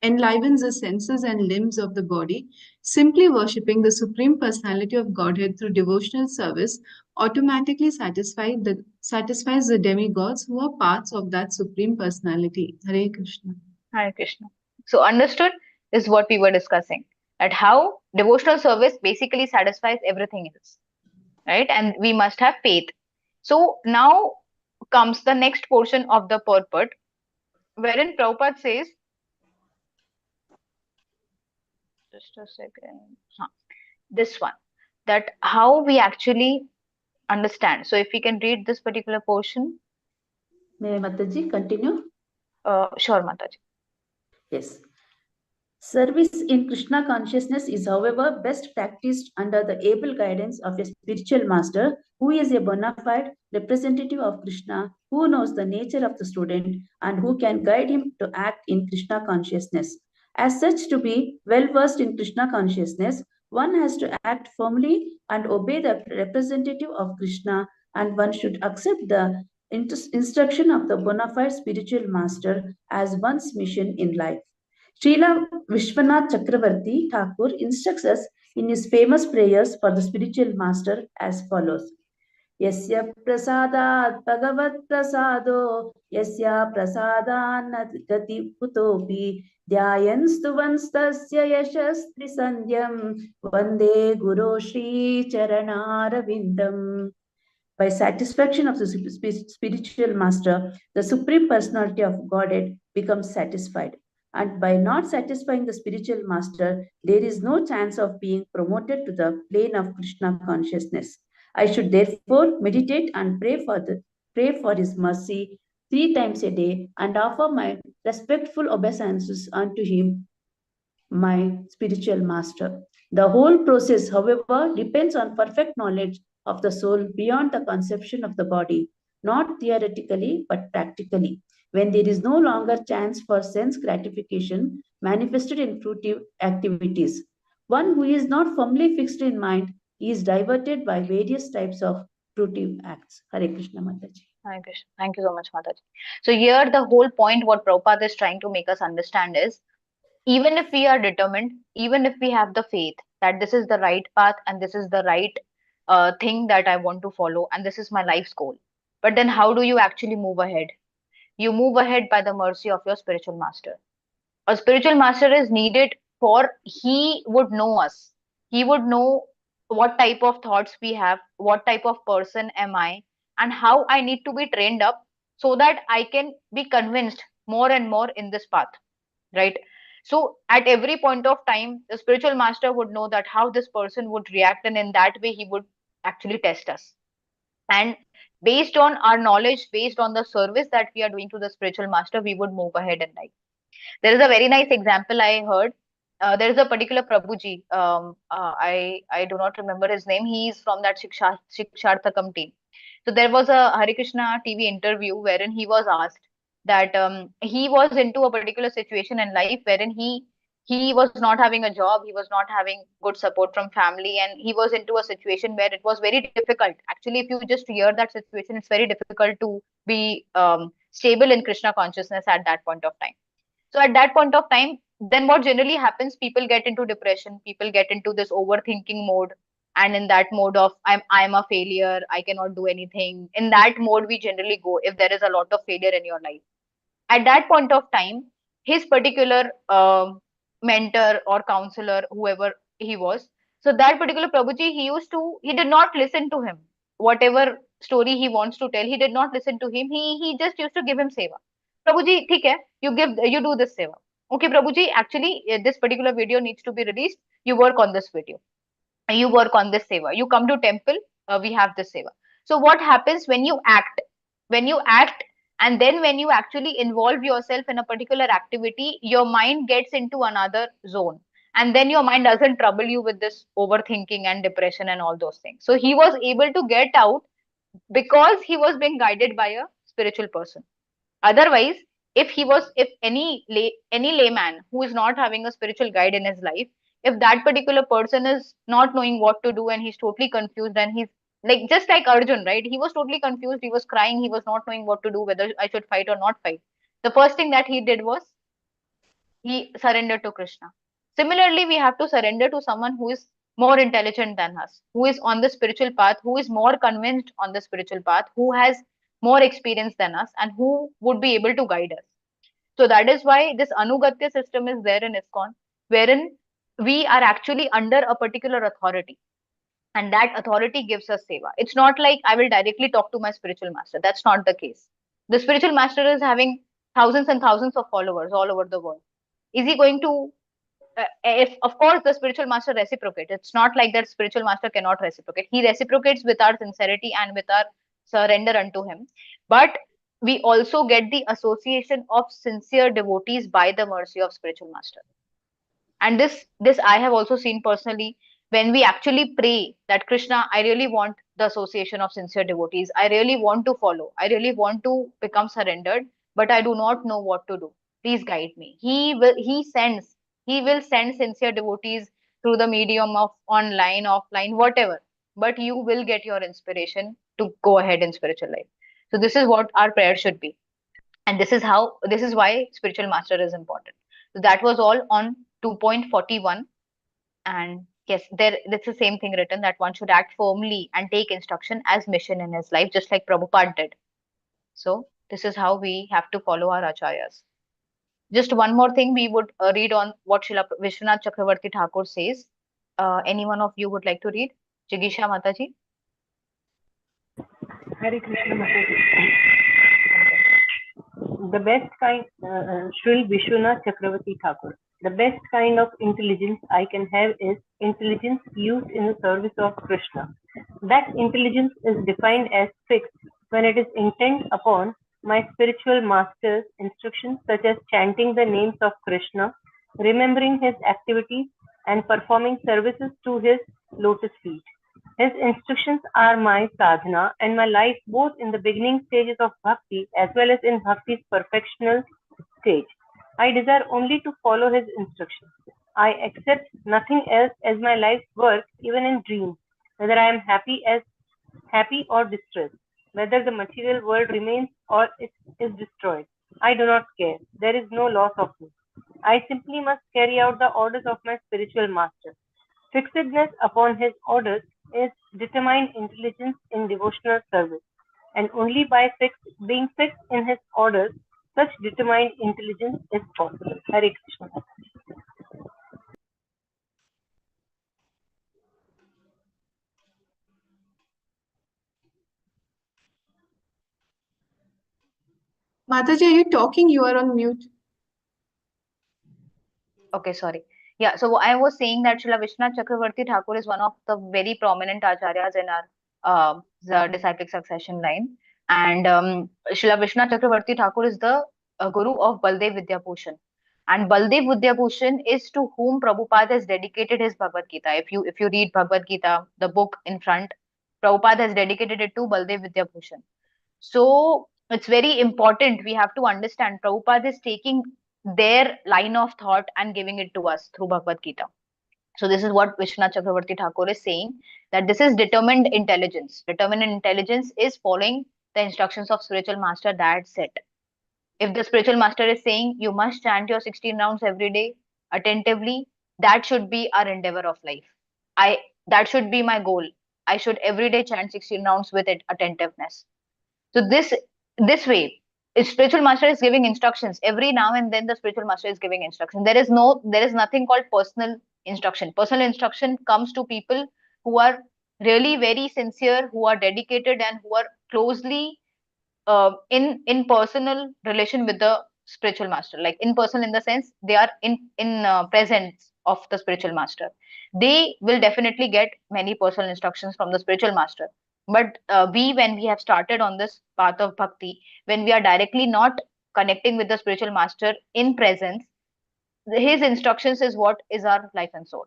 enlivens the senses and limbs of the body, simply worshipping the Supreme Personality of Godhead through devotional service automatically satisfies the demigods who are parts of that Supreme Personality. Hare Krishna. Hare Krishna. So understood is what we were discussing, at how devotional service basically satisfies everything else, right? And we must have faith. So now comes the next portion of the purport, wherein Prabhupada says, just a second, this one, that how we actually understand. So if we can read this particular portion. May Mataji continue? Sure, Mataji. Yes. Service in Krishna consciousness is, however, best practiced under the able guidance of a spiritual master who is a bona fide representative of Krishna, who knows the nature of the student and who can guide him to act in Krishna consciousness. As such, to be well versed in Krishna consciousness, One has to act firmly and obey the representative of Krishna, and one should accept the instruction of the bona fide spiritual master as one's mission in life. Srila Vishwanath Chakravarti Thakur instructs us in his famous prayers for the spiritual master as follows. यस्य प्रसादात् भगवत् प्रसादो यस्य प्रसादान्न गति कुतोऽपि ध्यायन् स्तुवंस्तस्य यशस्त्रिसन्ध्यं वन्दे गुरो श्रीचरणारविन्दम्. By satisfaction of the spiritual master, the supreme personality of Godhead becomes satisfied. And by not satisfying the spiritual master, there is no chance of being promoted to the plane of Krishna consciousness. I should therefore meditate and pray for his mercy 3 times a day and offer my respectful obeisances unto him, my spiritual master. The whole process, however, depends on perfect knowledge of the soul beyond the conception of the body, not theoretically but practically, when there is no longer chance for sense gratification manifested in fruitive activities. One who is not firmly fixed in mind is diverted by various types of fruitive acts. Hare Krishna Mataji. Hare Krishna. Thank you so much, Mataji. So here the whole point what Prabhupada is trying to make us understand is, even if we are determined, even if we have the faith that this is the right path and this is the right thing that I want to follow and this is my life's goal, but then how do you actually move ahead? You move ahead by the mercy of your spiritual master. A spiritual master is needed for he would know us. He would know what type of thoughts we have, what type of person am I, and how I need to be trained up so that I can be convinced more and more in this path, right? So at every point of time, the spiritual master would know that how this person would react, and in that way he would actually test us. And based on our knowledge, based on the service that we are doing to the spiritual master, we would move ahead in life. There is a very nice example I heard. There is a particular Prabhuji. I do not remember his name. He is from that Shiksharthakam team. So there was a Hare Krishna TV interview wherein he was asked that he was into a particular situation in life wherein he was not having a job, he was not having good support from family, and he was into a situation where it was very difficult. Actually, if you just hear that situation, it's very difficult to be stable in Krishna consciousness at that point of time. So at that point of time, then what generally happens, people get into depression, people get into this overthinking mode, and in that mode of I'm a failure, I cannot do anything. In that mode, we generally go if there is a lot of failure in your life. At that point of time, his particular mentor or counselor, whoever he was, so that particular Prabhuji, he did not listen to him. Whatever story he wants to tell, he did not listen to him. He just used to give him seva. Prabhuji, ठीक है, you do this seva. Okay, Prabhuji, actually this particular video needs to be released. You work on this video. You work on this seva. You come to temple. We have this seva. So what happens when you act? When you act, and then when you actually involve yourself in a particular activity, your mind gets into another zone, and then your mind doesn't trouble you with this overthinking and depression and all those things. So he was able to get out because he was being guided by a spiritual person. Otherwise, if any layman who is not having a spiritual guide in his life, if that particular person is not knowing what to do and he's totally confused, and he's like just like Arjun, right? He was totally confused, he was crying, he was not knowing what to do, whether I should fight or not fight. The first thing that he did was he surrendered to Krishna. Similarly, we have to surrender to someone who is more intelligent than us, who is on the spiritual path, who is more convinced on the spiritual path, who has more experience than us, and who would be able to guide us. So that is why this Anugatya system is there in ISKCON, wherein we are actually under a particular authority, and that authority gives us seva. It's not like I will directly talk to my spiritual master. That's not the case. The spiritual master is having thousands and thousands of followers all over the world. Is he going to if of course the spiritual master reciprocates, it's not like that spiritual master cannot reciprocate. He reciprocates with our sincerity and with our surrender unto him. But we also get the association of sincere devotees by the mercy of spiritual master. And this I have also seen personally. When we actually pray that Krishna, I really want the association of sincere devotees, I really want to follow, I really want to become surrendered, but I do not know what to do, please guide me. He will send sincere devotees through the medium of online, offline, whatever, but you will get your inspiration to go ahead in spiritual life. So this is what our prayer should be, and this is why spiritual master is important. So that was all on 2.41. And yes, there it's the same thing written, that one should act firmly and take instruction as mission in his life, just like Prabhupada did. So this is how we have to follow our acharyas. Just one more thing, we would read on what Srila Vishwanath Chakravarti Thakur says. Any one of you would like to read? Jigisha Mataji? Hare Krishna Mataji. The best kind, Sri Vishwanath Chakravarti Thakur. The best kind of intelligence I can have is intelligence used in the service of Krishna. That intelligence is defined as fixed when it is intent upon my spiritual master's instructions, such as chanting the names of Krishna, remembering his activities, and performing services to his lotus feet. His instructions are my sadhana and my life, both in the beginning stages of bhakti as well as in bhakti's perfectional stage. I desire only to follow his instructions. I accept nothing else as my life's work, even in dreams, whether I am happy or distressed, whether the material world remains or it is destroyed. I do not care. There is no loss of me. I simply must carry out the orders of my spiritual master. Fixedness upon his orders is determined intelligence in devotional service, and only by being fixed in his orders, such determined intelligence is possible. Hare Krishna. Mataji, are you talking? You are on mute. Okay, sorry. Yeah, so I was saying that Srila Vishwanath Chakravarti Thakur is one of the very prominent acharyas in our the disciplic succession line. And Srila Vishwanath Chakravarti Thakur is the guru of Baldev Vidyabhushan. And Baldev Vidyabhushan is to whom Prabhupada has dedicated his Bhagavad Gita. If you read Bhagavad Gita, the book in front, Prabhupada has dedicated it to Baldev Vidyabhushan. So it's very important. We have to understand Prabhupada is taking their line of thought and giving it to us through Bhagavad Gita. So this is what Vishwanath Chakravarti Thakur is saying, that this is determined intelligence. Determined intelligence is following the instructions of spiritual master that set. If the spiritual master is saying you must chant your 16 rounds every day attentively, that should be our endeavor of life. That should be my goal. I should every day chant 16 rounds with it attentiveness. So this way, if spiritual master is giving instructions every now and then, the spiritual master is giving instruction. There is nothing called personal instruction. Personal instruction comes to people who are really very sincere, who are dedicated, and who are closely in personal relation with the spiritual master. Like in person, in the sense they are in presence of the spiritual master. They will definitely get many personal instructions from the spiritual master. But when we have started on this path of bhakti, when we are directly not connecting with the spiritual master in presence, his instructions is what is our life and soul.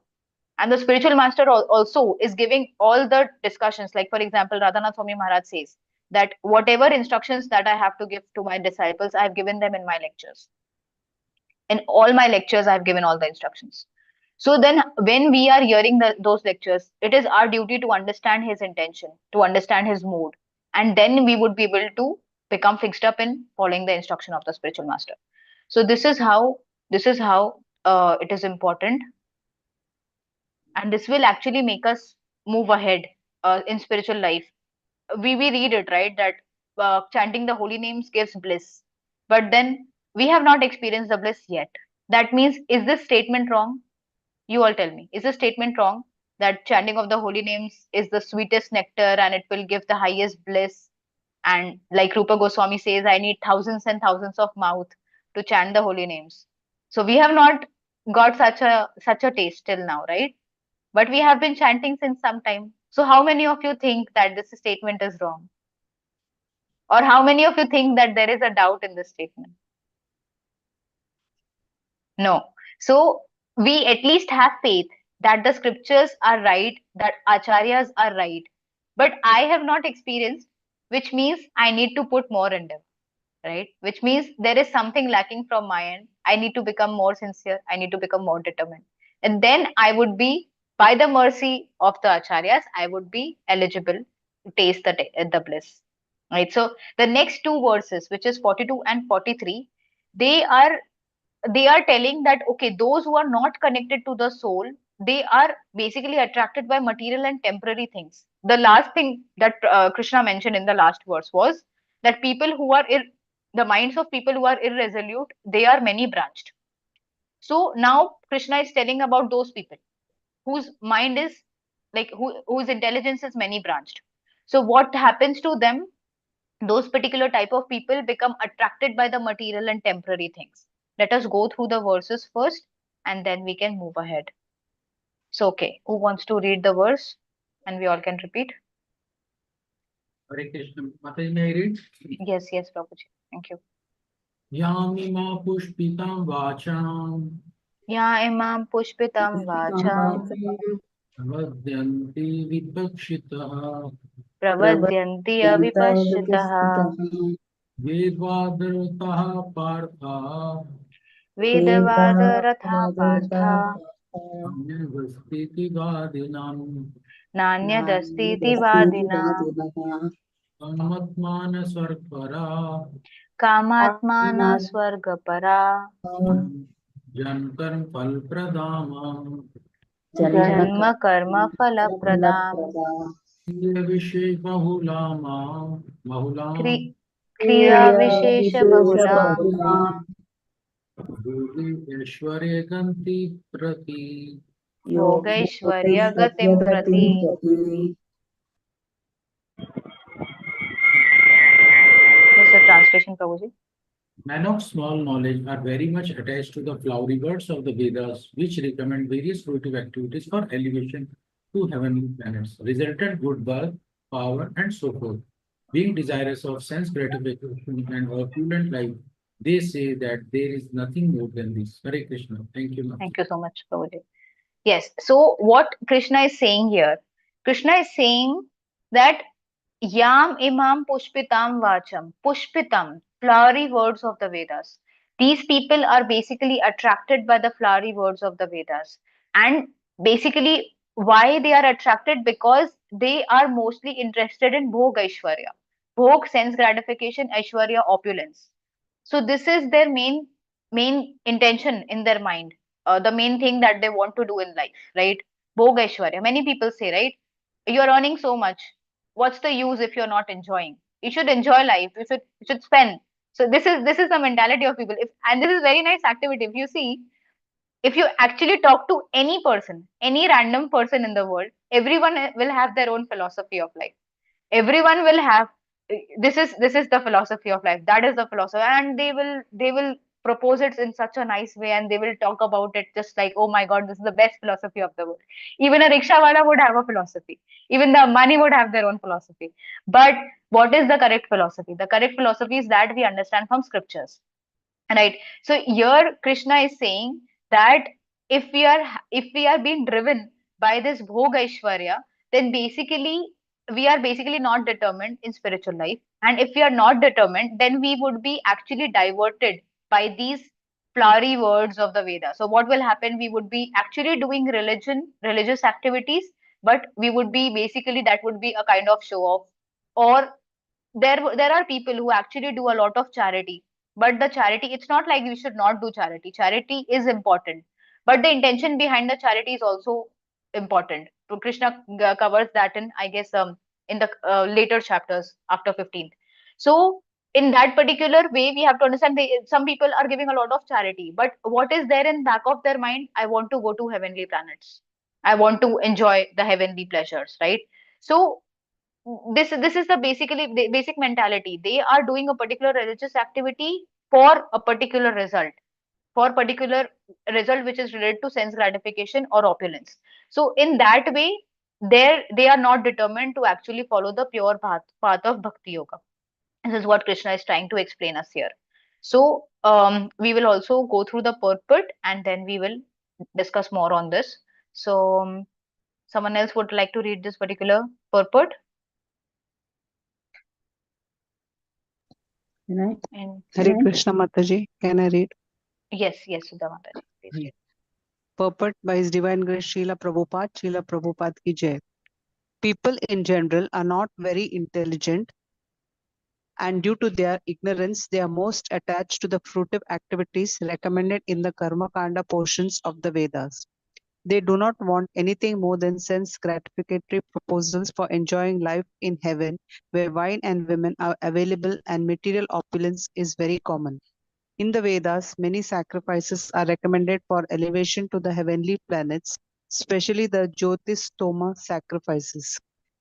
And the spiritual master also is giving all the discussions. Like, for example, Radhanath Swami Maharaj says that whatever instructions that I have to give to my disciples, I have given them in my lectures. In all my lectures, I have given all the instructions. So then, when we are hearing those lectures, it is our duty to understand his intention, to understand his mood, and then we would be able to become fixed up in following the instruction of the spiritual master. So this is how it is important, and this will actually make us move ahead in spiritual life. We read it, right, that chanting the holy names gives bliss, but then we have not experienced the bliss yet. That means, is this statement wrong? You all tell me, is this statement wrong, that chanting of the holy names is the sweetest nectar and it will give the highest bliss? And like Rupa Goswami says, I need thousands and thousands of mouth to chant the holy names. So we have not got such a taste till now, right? But we have been chanting since some time. So how many of you think that this statement is wrong? Or how many of you think that there is a doubt in this statement? No. So we at least have faith that the scriptures are right, that acharyas are right. But I have not experienced, which means I need to put more endeavor, right? Which means there is something lacking from my end. I need to become more sincere. I need to become more determined. And then I would be, by the mercy of the acharyas, I would be eligible to taste the bliss. Right. So the next two verses, which is 42 and 43, they are they are telling that okay, those who are not connected to the soul, they are basically attracted by material and temporary things. The last thing that Krishna mentioned in the last verse was that people who are the minds of people who are irresolute, they are many branched. So now Krishna is telling about those people whose mind is like whose intelligence is many branched. So what happens to them? Those particular type of people become attracted by the material and temporary things. Let us go through the verses first and then we can move ahead. So okay, who wants to read the verse and we all can repeat? Hare Krishna. Mataji, may I read? Yes, Prabhuji. Thank you. Yamima pushpitam vacham Ya imam pushpitam vacham vadyanti vipakshitah pravadyanti avipashchitah vedvadartah partha vedavadaratha partha samyavastiti vadinam nanyadastiti vadina kamatmana sarpara kamatmana swargapara jankarm falpradama janma karma falapradam wishes बहुलामा बहुलाम Kri- kriya vishesha bahulam भूति ऐश्वर्य गंति प्रति भोगैश्वर्य गतिं प्रति. This is a translation, Prabhuji. Men of small knowledge are very much attached to the flowery words of the Vedas, which recommend various fruitive activities for elevation to heavenly planets, resultant good birth, power, and so forth. Being desirous of sense gratification and opulent life, they say that there is nothing more than this. Hare Krishna. Thank you, Mataji. Thank you so much, Prabhuji. Yes. So what Krishna is saying here? Krishna is saying that Yam imam pushpitam vacham. Pushpitam, flowery words of the Vedas. These people are basically attracted by the flowery words of the Vedas. And basically, why they are attracted? Because they are mostly interested in Bhog Aishwarya. Bhog, sense gratification, Aishwarya, opulence. So this is their main intention in their mind. The main thing that they want to do in life, right? Bhog Aishwarya. Many people say, right? You're earning so much, what's the use if you're not enjoying? You should enjoy life. You should spend. So this is the mentality of people. And this is very nice activity. If you see, if you actually talk to any person, any random person in the world, everyone will have their own philosophy of life. Everyone will have, this is the philosophy of life, that is the philosophy, and they will propose it in such a nice way, and they will talk about it just like, oh my god, this is the best philosophy of the world. Even a rickshaw wala would have a philosophy, even the money would have their own philosophy. But what is the correct philosophy? The correct philosophy is that we understand from scriptures. Right. So here Krishna is saying that if we are being driven by this bhog aishwarya, then basically we are basically not determined in spiritual life. And if we are not determined, then we would be actually diverted by these flowery words of the Veda. So what will happen? We would be actually doing religious activities, but we would be basically, that would be a kind of show off. Or there are people who actually do a lot of charity, but the charity, it's not like we should not do charity. Charity is important, but the intention behind the charity is also important. So Krishna covers that in, I guess, in the later chapters after 15th. So in that particular way, we have to understand some people are giving a lot of charity, but what is there in back of their mind? I want to go to heavenly planets, I want to enjoy the heavenly pleasures, right? So this is the basically the basic mentality. They are doing a particular religious activity for a particular result, for particular result which is related to sense gratification or opulence. So in that way, they are not determined to actually follow the pure path of bhakti yoga. This is what Krishna is trying to explain us here. So we will also go through the purport and then we will discuss more on this. So someone else would like to read this particular purport? And Hare Krishna Mataji, can I read? yes, Sudha Mataji, please read. purport by His Divine Grace Srila Prabhupada ki jai. People in general are not very intelligent, and due to their ignorance, they are most attached to the fruitive activities recommended in the Karma Kanda portions of the Vedas. They do not want anything more than sense gratificatory proposals for enjoying life in heaven, where wine and women are available and material opulence is very common. In the Vedas, many sacrifices are recommended for elevation to the heavenly planets, especially the Jyotistoma sacrifices.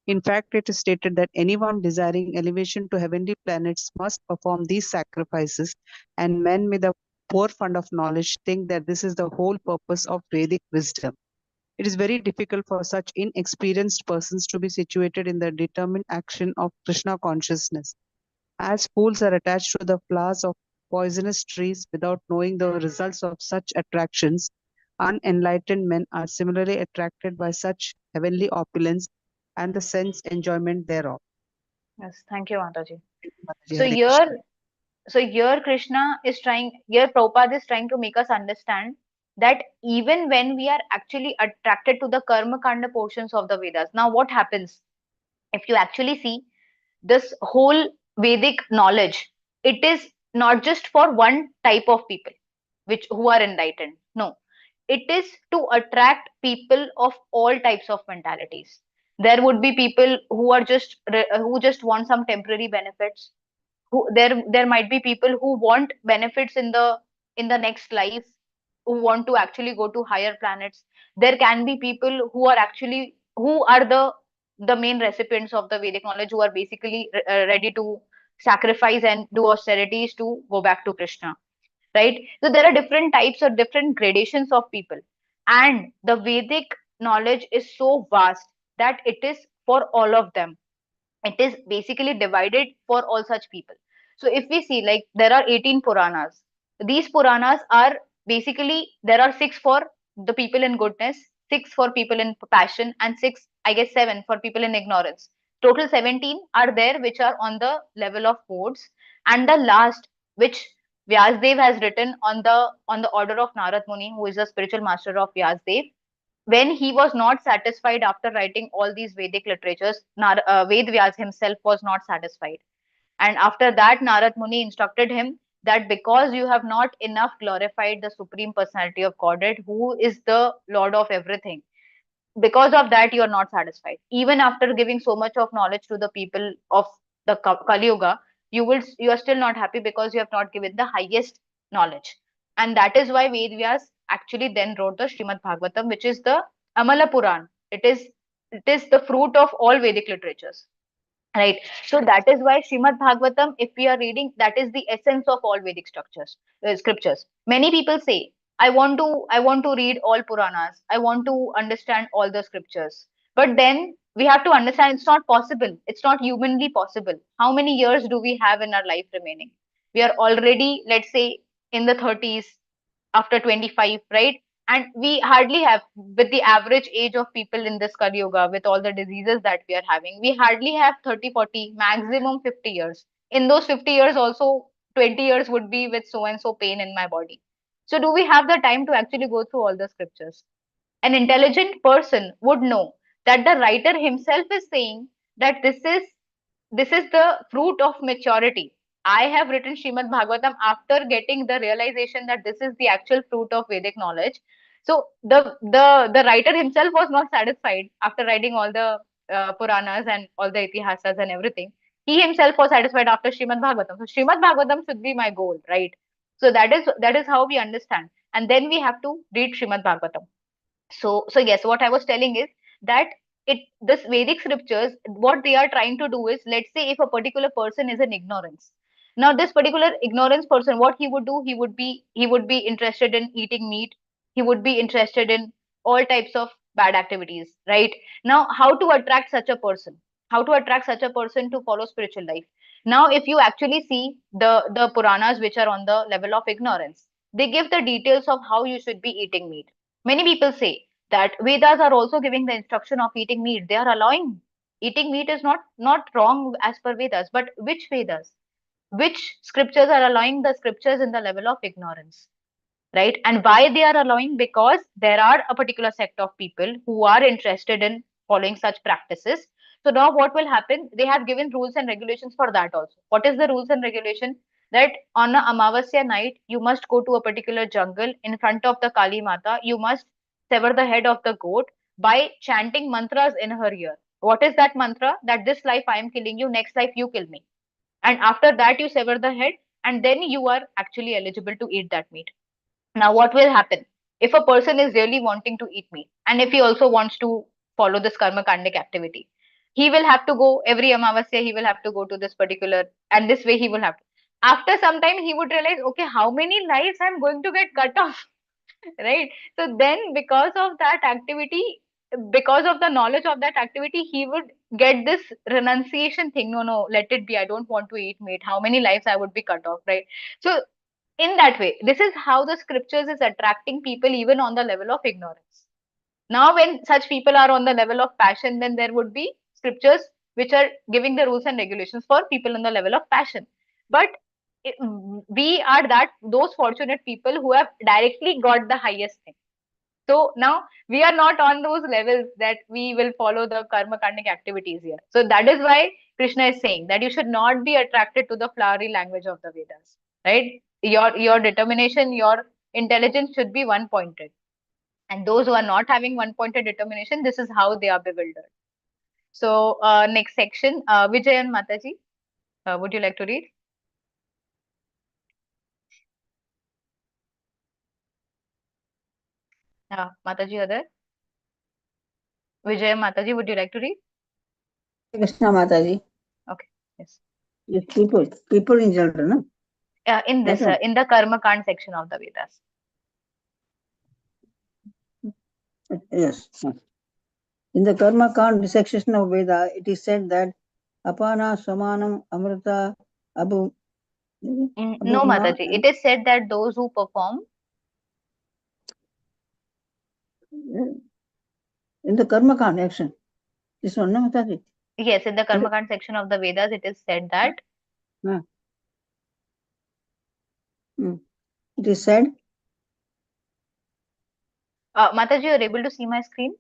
In fact, it is stated that anyone desiring elevation to heavenly planets must perform these sacrifices, and men with a poor fund of knowledge think that this is the whole purpose of Vedic wisdom. It is very difficult for such inexperienced persons to be situated in the determined action of Krishna consciousness. As fools are attached to the flowers of poisonous trees without knowing the results of such attractions, unenlightened men are similarly attracted by such heavenly opulence and the sense enjoyment thereof. Yes, thank you, Mataji. Mataji, So Hare Krishna. here Prabhupada is trying to make us understand that even when we are actually attracted to the karma kanda portions of the Vedas, now what happens? If you actually see this whole Vedic knowledge, it is not just for one type of people which who are enlightened. No, it is to attract people of all types of mentalities. There would be people who are who just want some temporary benefits. There might be people who want benefits in the next life, who want to actually go to higher planets. There can be people who are the main recipients of the Vedic knowledge, who are basically ready to sacrifice and do austerities to go back to Krishna, right? So there are different types or different gradations of people, and the Vedic knowledge is so vast that it is for all of them. It is basically divided for all such people. So if we see, like, there are 18 Puranas. These Puranas are basically, there are six for the people in goodness, six for people in passion, and six, I guess, seven for people in ignorance. Total 17 are there, which are on the level of modes, and the last, which Vyasdev has written on the order of Narad Muni, who is the spiritual master of Vyasdev. When he was not satisfied after writing all these Vedic literatures, Ved Vyas himself was not satisfied. And after that, Narad Muni instructed him that because you have not enough glorified the Supreme Personality of Godhead, who is the Lord of everything, because of that, you are not satisfied. Even after giving so much of knowledge to the people of the Kali Yuga, you are still not happy because you have not given the highest knowledge. And that is why Ved Vyas actually then wrote the Srimad Bhagavatam, which is the Amala Puran. It is the fruit of all Vedic literatures. Right. So that is why Srimad Bhagavatam, if we are reading, that is the essence of all Vedic scriptures. Many people say, I want to read all Puranas. I want to understand all the scriptures. But then we have to understand it's not possible. It's not humanly possible. How many years do we have in our life remaining? We are already, let's say, in the 30s, after 25, right? And we hardly have, with the average age of people in this Kali Yuga, with all the diseases that we are having, we hardly have 30, 40, maximum 50 years. In those 50 years, also 20 years would be with so and so pain in my body. So, do we have the time to actually go through all the scriptures? An intelligent person would know that the writer himself is saying that this is the fruit of maturity. I have written Srimad Bhagavatam after getting the realization that this is the actual fruit of Vedic knowledge. So the writer himself was not satisfied after writing all the Puranas and all the Itihasas and everything. He himself was satisfied after Srimad Bhagavatam. So Srimad Bhagavatam should be my goal, right? So that is how we understand. And then we have to read Srimad Bhagavatam. So yes, what I was telling is that this Vedic scriptures, what they are trying to do is, let's say if a particular person is in ignorance. Now this particular ignorance person, what he would do, he would be interested in eating meat, he would be interested in all types of bad activities, right? Now how to attract such a person, how to attract such a person to follow spiritual life? Now if you actually see the Puranas, which are on the level of ignorance, they give the details of how you should be eating meat. Many people say that Vedas are also giving the instruction of eating meat. They are allowing eating meat is not wrong as per Vedas, but which Vedas? Which scriptures are allowing the scriptures in the level of ignorance? right? And why they are allowing? Because there are a particular sect of people who are interested in following such practices. So now what will happen? They have given rules and regulations for that also. What is the rules and regulation? That on a Amavasya night, you must go to a particular jungle in front of the Kali Mata. You must sever the head of the goat by chanting mantras in her ear. What is that mantra? That this life I am killing you, next life you kill me. And after that, you sever the head, and then you are actually eligible to eat that meat. Now, what will happen if a person is really wanting to eat meat, and if he also wants to follow this karma kandic activity? He will have to go every Amavasya, he will have to go to this particular, and this way he will have to. After some time, he would realize, okay, how many lives I'm going to get cut off, right? So then, because of that activity, because of the knowledge of that activity, he would get this renunciation thing. No, no, let it be. I don't want to eat meat. How many lives I would be cut off, right? So in that way, this is how the scriptures is attracting people even on the level of ignorance. Now when such people are on the level of passion, then there would be scriptures which are giving the rules and regulations for people on the level of passion. But we are that those fortunate people who have directly got the highest thing. So now we are not on those levels that we will follow the karma kandic activities here. So that is why Krishna is saying that you should not be attracted to the flowery language of the Vedas, right? Your determination, your intelligence should be one pointed. And those who are not having one pointed determination, this is how they are bewildered. So next section, Vijayan Mataji, would you like to read? Mataji, are there? Vijayan Mataji, would you like to read? Krishna Mataji. Okay, yes. Yes, people in general, no? In this, Okay. in the Karma Kand section of the Vedas. Yes. In the Karma Kand section of Veda, it is said that Apana Samanam Amrita Abu. No, Mataji. It is said that those who perform in the Karma Kand action. This one, no, Mataji? Yes, in the Karma Kand section of the Vedas, it is said that. It is said. Mataji, you are able to see my screen?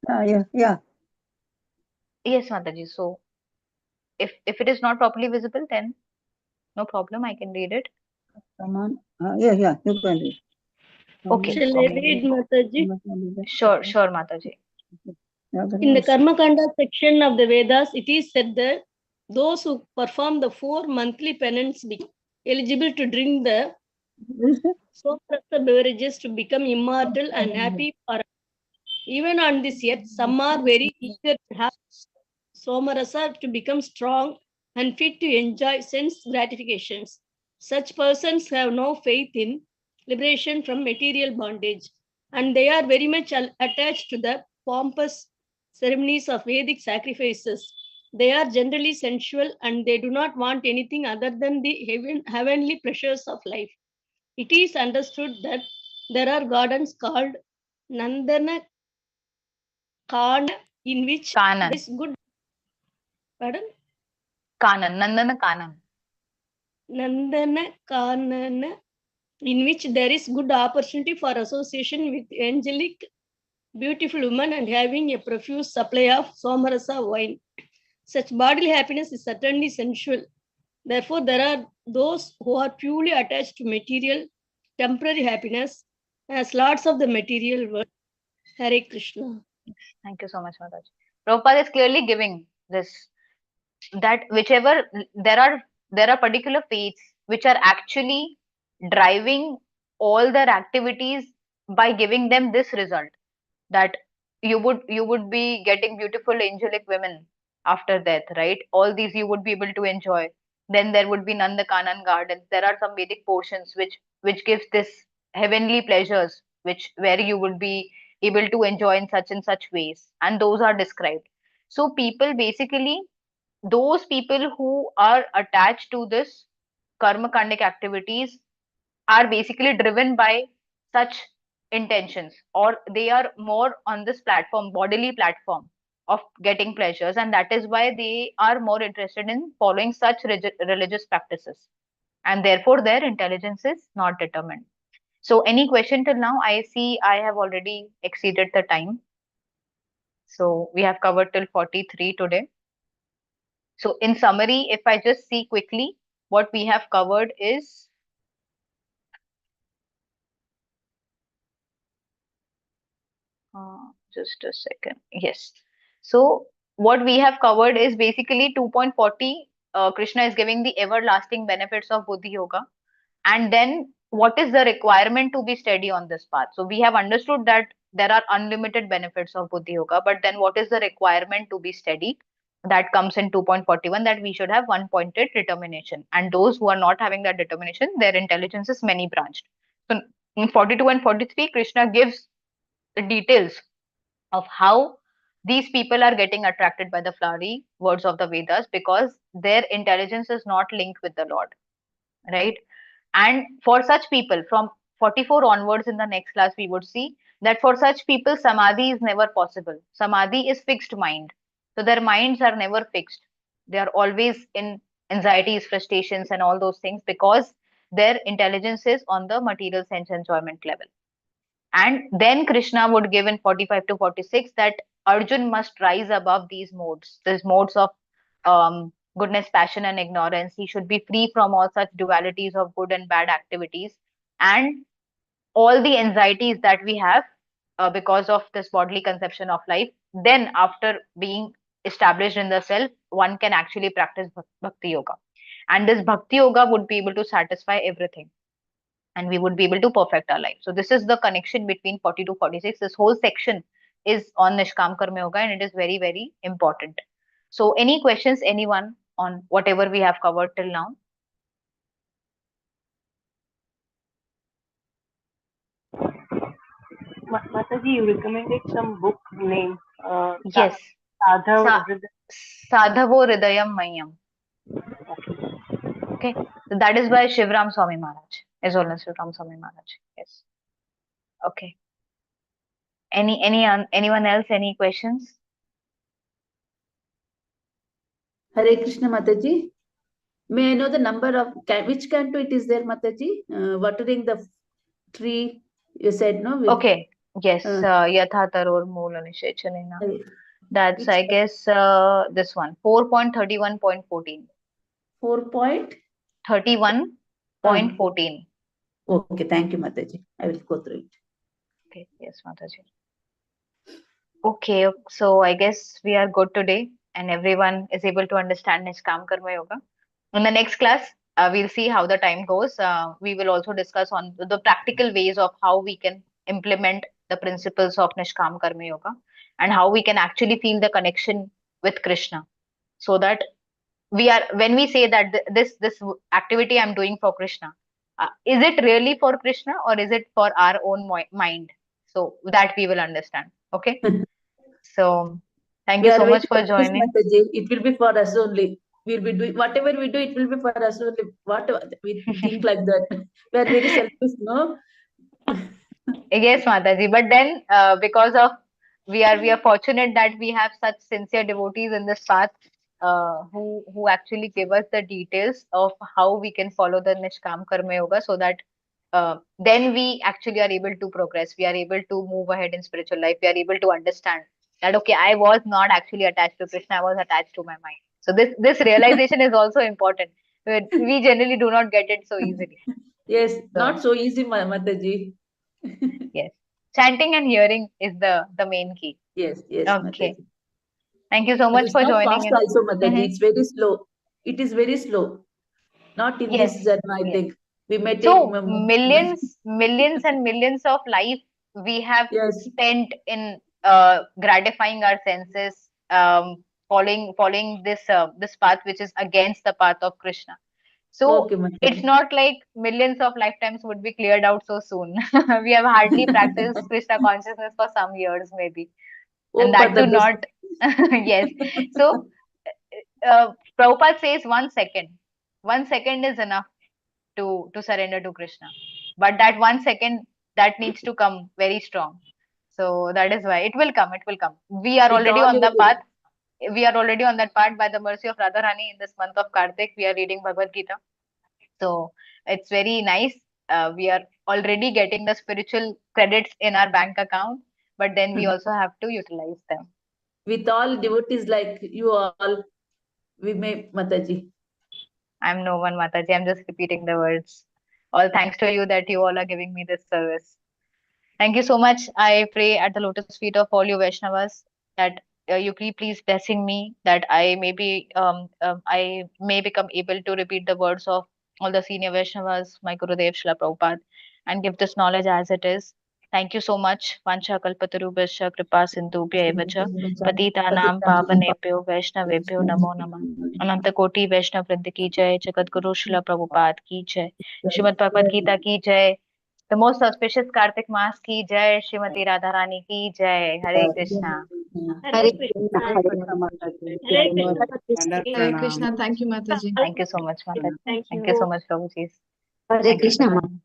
Yeah. Yes, Mataji. So, if it is not properly visible, then no problem. I can read it. Come on. Yeah. You can read. Okay. Shall I read, Mataji? Sure, Mataji. In the Karma Kanda section of the Vedas, it is said that those who perform the 4 monthly penance be eligible to drink the Soprasa beverages to become immortal and happy forever. Even on this earth, some are very eager to have Somarasa to become strong and fit to enjoy sense gratifications. Such persons have no faith in liberation from material bondage, and they are very much attached to the pompous ceremonies of Vedic sacrifices. They are generally sensual and they do not want anything other than the heavenly pleasures of life. It is understood that there are gardens called Nandana Kana, in which Kanan. this good. Pardon? Kanan, Nandana Kanan. Nandana Kanana, in which there is good opportunity for association with angelic, beautiful women and having a profuse supply of Somarasa wine. Such bodily happiness is certainly sensual. Therefore, there are those who are purely attached to material, temporary happiness as lords of the material world. Hare Krishna. Thank you so much, Mataji. Prabhupada is clearly giving this, that whichever there are particular faiths which are actually driving all their activities by giving them this result, that you would be getting beautiful angelic women after death, right? All these you would be able to enjoy. Then there would be Nandakanan gardens. There are some Vedic portions which gives this heavenly pleasures, which where you would be able to enjoy in such and such ways, and those are described. So people basically, those people who are attached to this karma kandic activities are basically driven by such intentions, or they are more on this platform, bodily platform of getting pleasures, and that is why they are more interested in following such religious practices, and therefore their intelligence is not determined. So any question till now? I see I have already exceeded the time. So we have covered till 43 today. So in summary, if I just see quickly, what we have covered is just a second. Yes. So what we have covered is basically 2.40. Krishna is giving the everlasting benefits of Buddhi Yoga. And then what is the requirement to be steady on this path? So we have understood that there are unlimited benefits of Buddhi Yoga, but then what is the requirement to be steady? That comes in 2.41, that we should have one pointed determination. And those who are not having that determination, their intelligence is many branched. So in 42 and 43, Krishna gives the details of how these people are getting attracted by the flowery words of the Vedas, because their intelligence is not linked with the Lord, right? And for such people, from 44 onwards in the next class, we would see that for such people, samadhi is never possible. Samadhi is fixed mind. So their minds are never fixed. They are always in anxieties, frustrations, and all those things, because their intelligence is on the material sense enjoyment level. And then Krishna would give in 45 to 46 that Arjun must rise above these modes of goodness, passion, and ignorance. He should be free from all such dualities of good and bad activities, and all the anxieties that we have because of this bodily conception of life. Then, after being established in the self, one can actually practice bhakti yoga. And this bhakti yoga would be able to satisfy everything, and we would be able to perfect our life. So this is the connection between 40 to 46. This whole section is on Nishkam Karma Yoga, and it is very, very important. So any questions, anyone, on whatever we have covered till now? Mataji, you recommended some book name. Yes. Sadhavo Hridayam Mayam. Okay. So that is by Shivram Swami Maharaj. Is all Shivram Swami Maharaj. Yes. Okay. Anyone else? Any questions? Hare Krishna Mataji. May I know the number of which canto it is there, Mataji? Watering the tree, you said, no? Okay. Yes. Yatha Taror Moola Nishechanena. That's, I guess, this one. 4.31.14. 4.31.14. Okay, thank you, Mataji. I will go through it. Okay, yes, Mataji. Okay, so I guess we are good today, and everyone is able to understand Nishkam Karma Yoga. In the next class, we'll see how the time goes. We will also discuss on the practical ways of how we can implement the principles of Nishkam Karma Yoga, and how we can actually feel the connection with Krishna, so that when we say that this activity I'm doing for Krishna, is it really for Krishna, or is it for our own mind? So that we will understand. Okay. So thank you so much for joining. Mataji. It will be for us only. We'll be doing whatever we do, it will be for us only. What we think like that. We are very selfish, no? Yes, Mataji. But then because of we are fortunate that we have such sincere devotees in this path, who actually give us the details of how we can follow the Nishkam Karma Yoga, so that then we actually are able to progress. We are able to move ahead in spiritual life. We are able to understand that okay, I was not actually attached to Krishna. I was attached to my mind. So this realization is also important. We generally do not get it so easily. Yes, not so easy, Mataji. Yes, chanting and hearing is the main key. Yes, yes, Okay. Mataji. Thank you so much It's for not joining fast in. also, Mataji. It's very slow. It is very slow. Not in Yes, this journey, I yes. think. We may take So millions and millions of life we have yes. spent in gratifying our senses, following this path which is against the path of Krishna. So Okay, it's Mataji. not like millions of lifetimes would be cleared out so soon. We have hardly practiced Krishna consciousness for some years, maybe, and Hope for that the too best. not. Yes. So Prabhupada says 1 second. 1 second is enough to surrender to Krishna. But that 1 second, that needs to come very strong. So that is why it will come. It will come. We are With already all on your the path. We are already on that path by the mercy of Radharani. In this month of Kartik, we are reading Bhagavad Gita. So it's very nice. we are already getting the spiritual credits in our bank account, but then we also have to utilize them. With all devotees like you all, we may, Mataji. I'm no one, Mataji. I'm just repeating the words. All thanks to you that you all are giving me this service. Thank you so much. I pray at the lotus feet of all you Vaishnavas that you please blessing me, that I may become able to repeat the words of all the senior Vaishnavas, my Gurudev Srila Prabhupada, and give this knowledge as it is. Thank you so much. Vancha kalpatarubhasya kripa sindhubhya eva cha patitanam pavanebhyo vaishnavebhyo namo namah. अनंत कोटि वैष्णव वृंद की जय, जगत गुरु श्रील प्रभुपाद की जय, श्रीमद् भगवद गीता की जय, the most auspicious Kartik मास की जय, श्रीमती राधा रानी की जय. हरे Krishna. Hare Krishna. Hare Krishna, Mataji. Hare Krishna. Hare Krishna. Thank you, Mataji. Thank you so much, Mataji. Thank Thank you so you. much, Prabhuji. Hare Thank you Krishna, for Ma. joining.